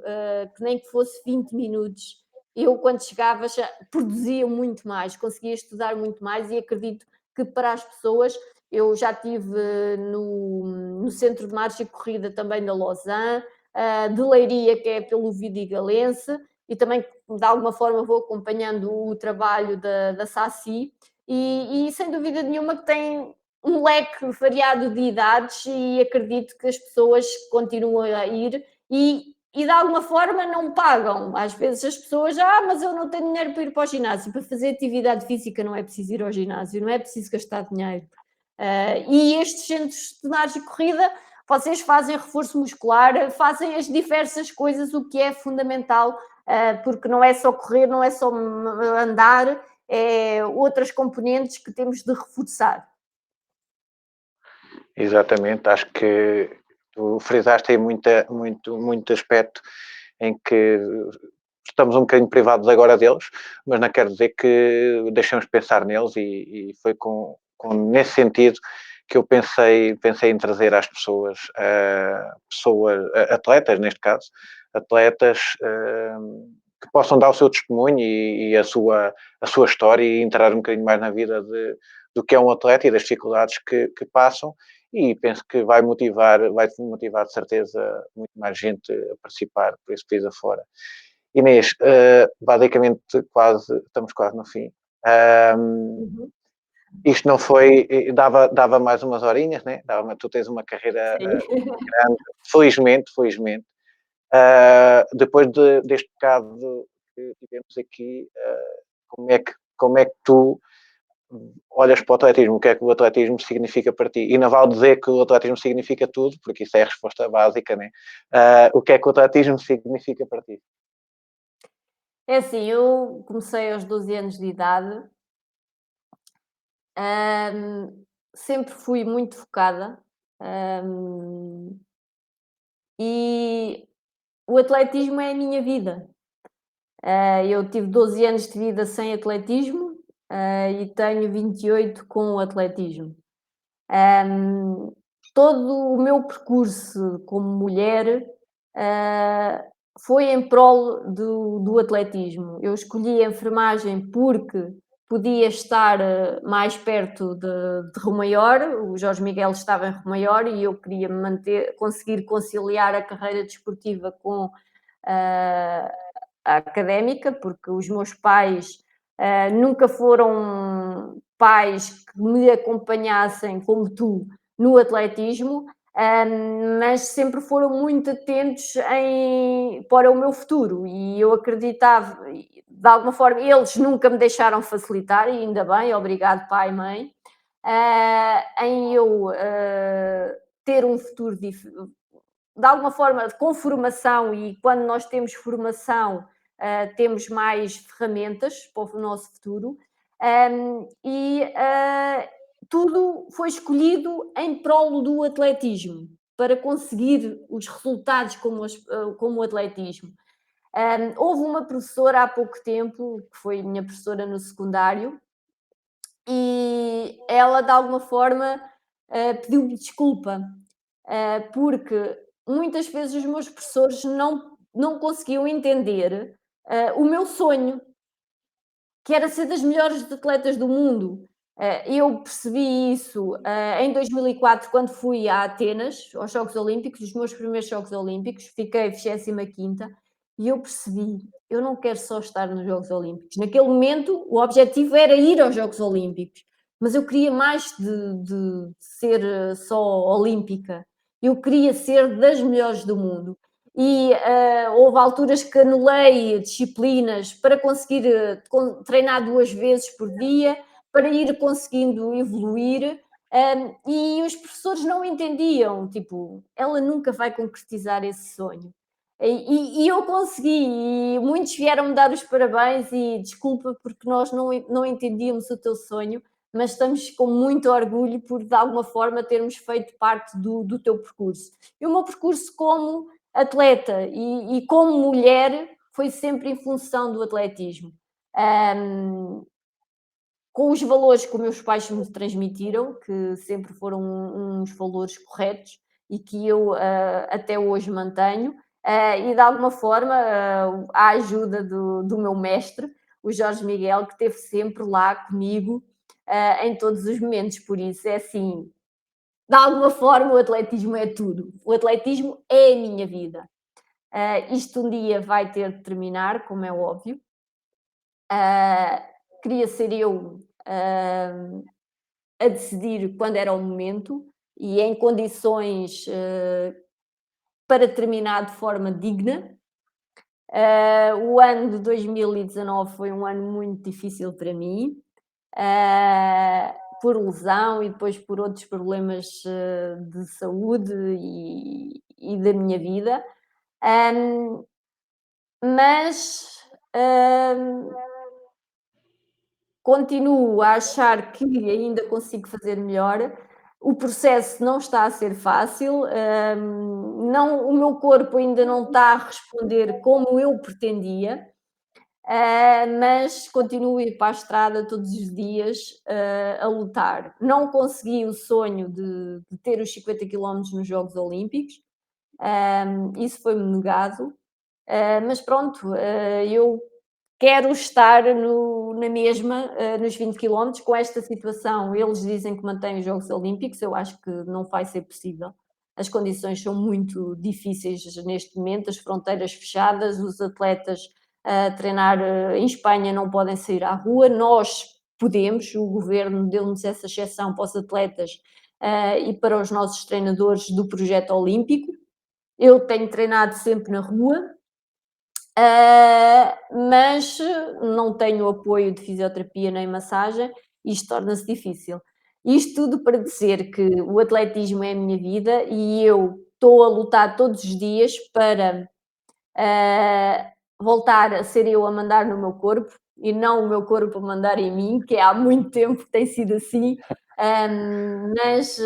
que nem que fosse 20 minutos, eu quando chegava já produzia muito mais, conseguia estudar muito mais e acredito que para as pessoas, eu já estive no Centro de Marcha e Corrida também da Lausanne, de Leiria, que é pelo Vidigalense, e também de alguma forma vou acompanhando o trabalho da SACI, e sem dúvida nenhuma que tem um leque variado de idades e acredito que as pessoas continuam a ir e de alguma forma não pagam. Às vezes as pessoas, mas eu não tenho dinheiro para ir para o ginásio. Para fazer atividade física não é preciso ir ao ginásio, não é preciso gastar dinheiro. E estes centros de ginásio e corrida, vocês fazem reforço muscular, fazem as diversas coisas, o que é fundamental, porque não é só correr, não é só andar, é outras componentes que temos de reforçar. Exatamente, acho que tu frisaste aí muito aspecto em que estamos um bocadinho privados agora deles, mas não quer dizer que deixemos de pensar neles e foi nesse sentido que eu pensei em trazer às pessoas, atletas neste caso, atletas que possam dar o seu testemunho e a sua história e entrar um bocadinho mais na vida do que é um atleta e das dificuldades que passam e penso que vai motivar de certeza muito mais gente a participar por esse país afora. Inês, basicamente estamos quase no fim. Uhum. Isto não foi, dava mais umas horinhas, né? Tu tens uma carreira Sim. grande, felizmente. Depois deste bocado que tivemos aqui, como é que tu olhas para o atletismo, o que é que o atletismo significa para ti? E não vale dizer que o atletismo significa tudo, porque isso é a resposta básica, né? O que é que o atletismo significa para ti? É assim, eu comecei aos 12 anos de idade, sempre fui muito focada, hum, e o atletismo é a minha vida. Eu tive 12 anos de vida sem atletismo, e tenho 28 com o atletismo. Hum, Todo o meu percurso como mulher, ah, foi em prol do atletismo. Eu escolhi a enfermagem porque podia estar mais perto de Romaior, o Jorge Miguel estava em Romaior e eu queria conseguir conciliar a carreira desportiva com ah, a académica, porque os meus pais nunca foram pais que me acompanhassem como tu no atletismo, mas sempre foram muito atentos para o meu futuro e eu acreditava, de alguma forma, eles nunca me deixaram facilitar, e ainda bem, obrigado pai e mãe, em eu ter um futuro de alguma forma com formação, e quando nós temos formação temos mais ferramentas para o nosso futuro. Tudo foi escolhido em prol do atletismo, para conseguir os resultados como o atletismo. Houve uma professora há pouco tempo, que foi minha professora no secundário, e ela de alguma forma pediu-me desculpa, porque muitas vezes os meus professores não conseguiam entender o meu sonho, que era ser das melhores atletas do mundo. Eu percebi isso em 2004, quando fui a Atenas, aos Jogos Olímpicos, os meus primeiros Jogos Olímpicos, fiquei 25ª, e eu percebi, eu não quero só estar nos Jogos Olímpicos. Naquele momento, o objetivo era ir aos Jogos Olímpicos, mas eu queria mais de ser só olímpica. Eu queria ser das melhores do mundo. E houve alturas que anulei disciplinas para conseguir treinar 2 vezes por dia, para ir conseguindo evoluir, e os professores não entendiam, tipo, ela nunca vai concretizar esse sonho. E eu consegui, e muitos vieram-me dar os parabéns e desculpa porque nós não entendíamos o teu sonho, mas estamos com muito orgulho por de alguma forma termos feito parte do teu percurso. E o meu percurso como atleta e como mulher foi sempre em função do atletismo. Com os valores que os meus pais me transmitiram, que sempre foram uns valores corretos e que eu até hoje mantenho, e de alguma forma a ajuda do meu mestre, o Jorge Miguel, que esteve sempre lá comigo em todos os momentos. Por isso é assim, de alguma forma o atletismo é tudo. O atletismo é a minha vida. Isto um dia vai ter de terminar, como é óbvio. Queria ser eu a decidir quando era o momento e em condições para terminar de forma digna. O ano de 2019 foi um ano muito difícil para mim, por lesão e depois por outros problemas de saúde e da minha vida. Mas continuo a achar que ainda consigo fazer melhor. O processo não está a ser fácil, o meu corpo ainda não está a responder como eu pretendia, mas continuo a ir para a estrada todos os dias, a lutar. Não consegui o sonho de ter os 50 quilómetros nos Jogos Olímpicos, isso foi-me negado, mas pronto, eu quero estar na mesma, nos 20 quilómetros, com esta situação. Eles dizem que mantêm os Jogos Olímpicos, eu acho que não vai ser possível. As condições são muito difíceis neste momento, as fronteiras fechadas, os atletas a treinar em Espanha não podem sair à rua, nós podemos, o governo deu-nos essa exceção para os atletas e para os nossos treinadores do projeto olímpico. Eu tenho treinado sempre na rua, mas não tenho apoio de fisioterapia nem massagem, isto torna-se difícil. Isto tudo para dizer que o atletismo é a minha vida e eu estou a lutar todos os dias para voltar a ser eu a mandar no meu corpo e não o meu corpo a mandar em mim, que há muito tempo que tem sido assim, mas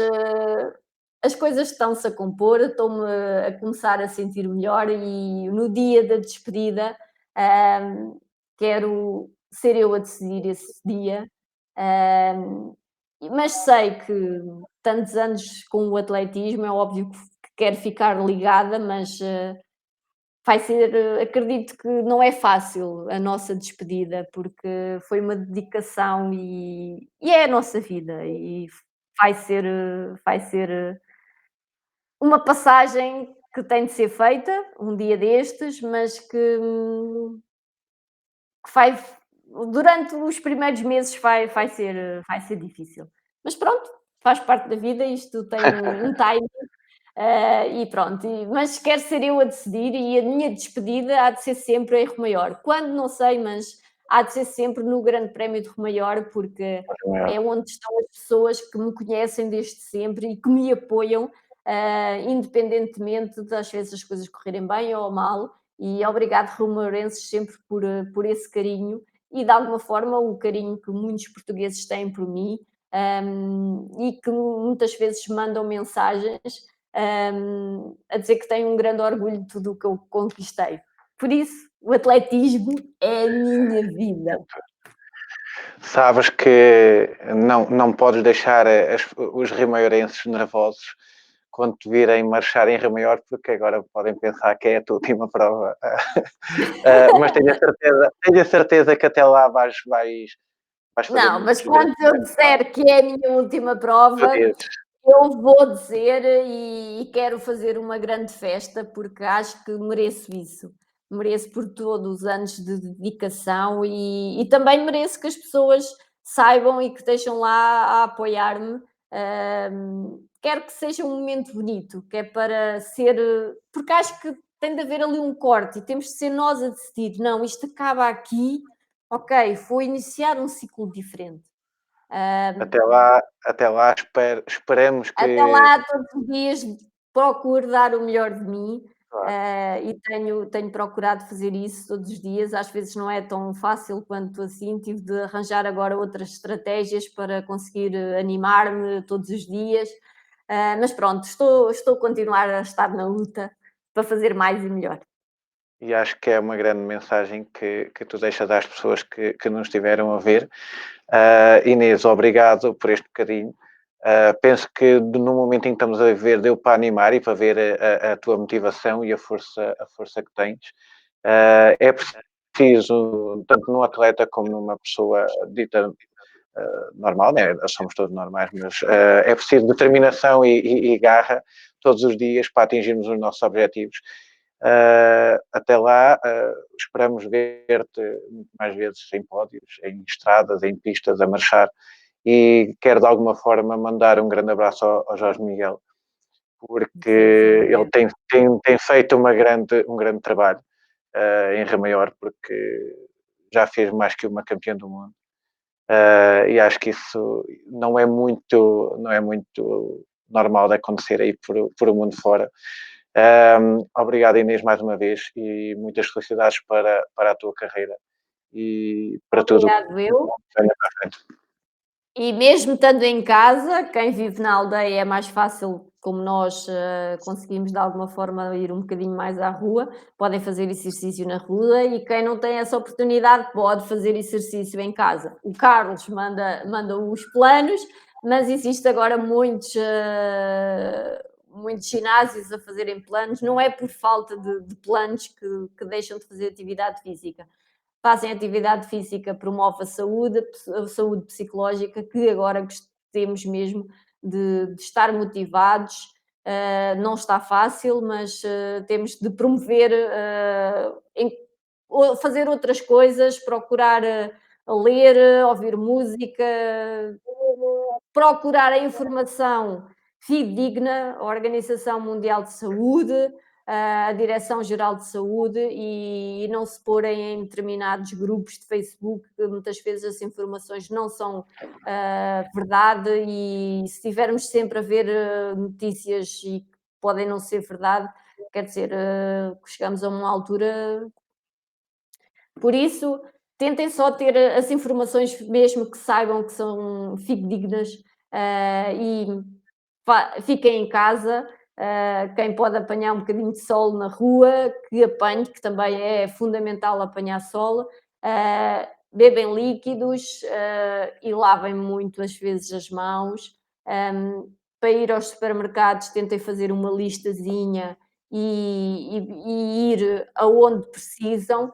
as coisas estão-se a compor, estou-me a começar a sentir melhor e no dia da despedida quero ser eu a decidir esse dia. Mas sei que tantos anos com o atletismo, é óbvio que quero ficar ligada, mas vai ser, acredito que não é fácil a nossa despedida, porque foi uma dedicação e é a nossa vida e vai ser uma passagem que tem de ser feita um dia destes, mas que vai durante os primeiros meses vai ser difícil. Mas pronto, faz parte da vida, isto tem um time, e pronto, mas quero ser eu a decidir e a minha despedida há de ser sempre em Rio Maior. Quando, não sei, mas há de ser sempre no Grande Prémio de Romaior, porque é onde estão as pessoas que me conhecem desde sempre e que me apoiam, independentemente das vezes as coisas correrem bem ou mal. E obrigado, romarenses, sempre por esse carinho e, de alguma forma, o carinho que muitos portugueses têm por mim, e que muitas vezes mandam mensagens, a dizer que têm um grande orgulho de tudo o que eu conquistei. Por isso, o atletismo é a minha vida. Sabes que não podes deixar os remaiorenses nervosos quando te virem marchar em Remaior, porque agora podem pensar que é a tua última prova. Mas tenho a certeza que até lá vais fazer Não, mas muitos quando eu disser que é a minha última prova, vezes. eu vou dizer e quero fazer uma grande festa, porque acho que mereço isso. Mereço por todos os anos de dedicação e também mereço que as pessoas saibam e que estejam lá a apoiar-me. Quero que seja um momento bonito, que é para ser. Porque acho que tem de haver ali um corte e temos de ser nós a decidir. Não, isto acaba aqui, ok, vou iniciar um ciclo diferente. Até lá esperemos Até que. lá, todos os dias procuro dar o melhor de mim, Claro, e tenho procurado fazer isso todos os dias. Às vezes não é tão fácil quanto assim, tive de arranjar agora outras estratégias para conseguir animar-me todos os dias, mas pronto, estou a continuar a estar na luta para fazer mais e melhor. e acho que é uma grande mensagem que tu deixas às pessoas que nos estiveram a ver. Inês, obrigado por este bocadinho. Penso que no momento em que estamos a viver deu para animar e para ver a tua motivação e a força que tens. É preciso, tanto num atleta como numa pessoa dita normal, né? Somos todos normais, mas é preciso determinação e garra todos os dias para atingirmos os nossos objetivos. Até lá, esperamos ver-te muito mais vezes em pódios, em estradas, em pistas, a marchar. E quero de alguma forma mandar um grande abraço ao Jorge Miguel, porque Sim, sim, ele é. tem feito um grande trabalho em Remaior, porque já fez mais que uma campeã do mundo. E acho que isso não é muito normal de acontecer aí por o mundo fora. Obrigado, Inês, mais uma vez, e muitas felicidades para a tua carreira e para tudo o que Obrigado eu. venha para a frente. E mesmo estando em casa, quem vive na aldeia é mais fácil, como nós, conseguimos de alguma forma ir um bocadinho mais à rua, podem fazer exercício na rua e quem não tem essa oportunidade pode fazer exercício em casa. O Carlos manda os planos, mas existe agora muitos ginásios a fazerem planos, não é por falta de planos que deixam de fazer atividade física. Fazem atividade física, promove a saúde psicológica, que agora temos mesmo de estar motivados. Não está fácil, mas temos de promover, fazer outras coisas, procurar ler, ouvir música, procurar a informação fidedigna, a Organização Mundial de Saúde, a Direção-Geral de Saúde e não se porem em determinados grupos de Facebook, que muitas vezes as informações não são verdade e se estivermos sempre a ver notícias e que podem não ser verdade, quer dizer, chegamos a uma altura. Por isso, tentem só ter as informações mesmo que saibam que são fidedignas, e fiquem em casa. Quem pode apanhar um bocadinho de sol na rua, que apanhe, que também é fundamental apanhar sol. Bebem líquidos, e lavem muito as vezes as mãos. Para ir aos supermercados, tentem fazer uma listazinha e ir aonde precisam.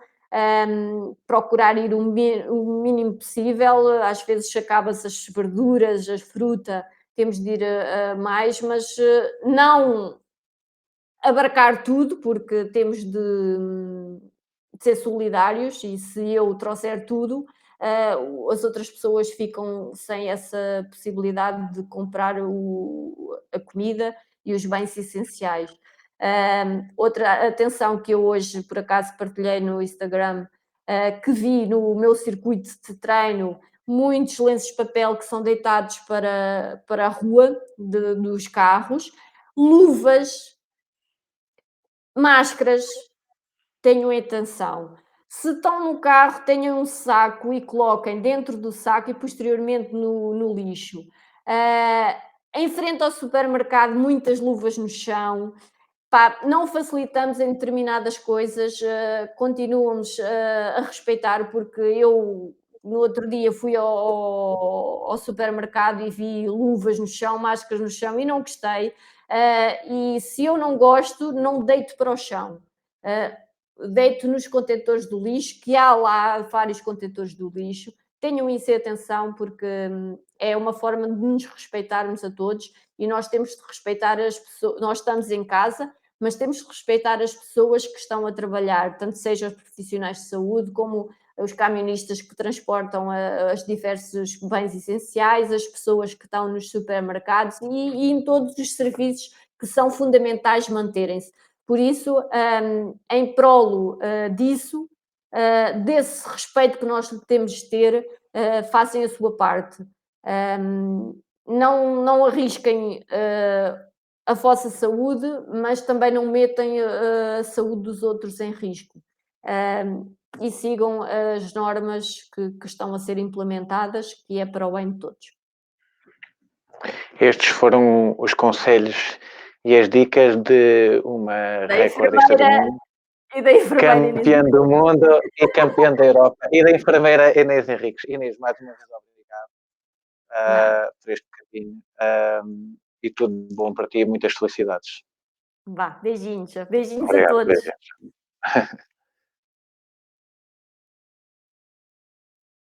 Procurar ir o mínimo possível, às vezes acaba-se as verduras, a fruta, temos de ir a mais, mas não abarcar tudo, porque temos de ser solidários e se eu trouxer tudo, as outras pessoas ficam sem essa possibilidade de comprar a comida e os bens essenciais. Outra atenção que eu hoje, por acaso, partilhei no Instagram, que vi no meu circuito de treino, muitos lenços de papel que são deitados para a rua dos carros, luvas, máscaras, tenham atenção. Se estão no carro, tenham um saco e coloquem dentro do saco e posteriormente no lixo. Ah, em frente ao supermercado, muitas luvas no chão. Pá, não facilitamos em determinadas coisas, continuamos a respeitar, porque eu no outro dia fui ao supermercado e vi luvas no chão, máscaras no chão e não gostei. E se eu não gosto, não deito para o chão. Deito nos contentores do lixo, que há lá vários contentores do lixo. Tenham isso em atenção, porque é uma forma de nos respeitarmos a todos e nós temos de respeitar as pessoas. Nós estamos em casa, mas temos de respeitar as pessoas que estão a trabalhar, tanto sejam os profissionais de saúde, como os camionistas que transportam os diversos bens essenciais, as pessoas que estão nos supermercados e em todos os serviços que são fundamentais manterem-se. Por isso, em prol disso, desse respeito que nós temos de ter, façam a sua parte. Não arrisquem a vossa saúde, mas também não metem a saúde dos outros em risco. E sigam as normas que estão a ser implementadas, que é para o bem de todos. Estes foram os conselhos e as dicas de uma Da recordista do enfermeira mundo, e da enfermeira Inês. campeã do mundo e campeã da Europa, e da enfermeira Inês Henriques. Inês, mais uma vez obrigado por este bocadinho, e tudo de bom para ti e muitas felicidades. Vá, beijinhos. Beijinhos a Obrigado, todos. beijos.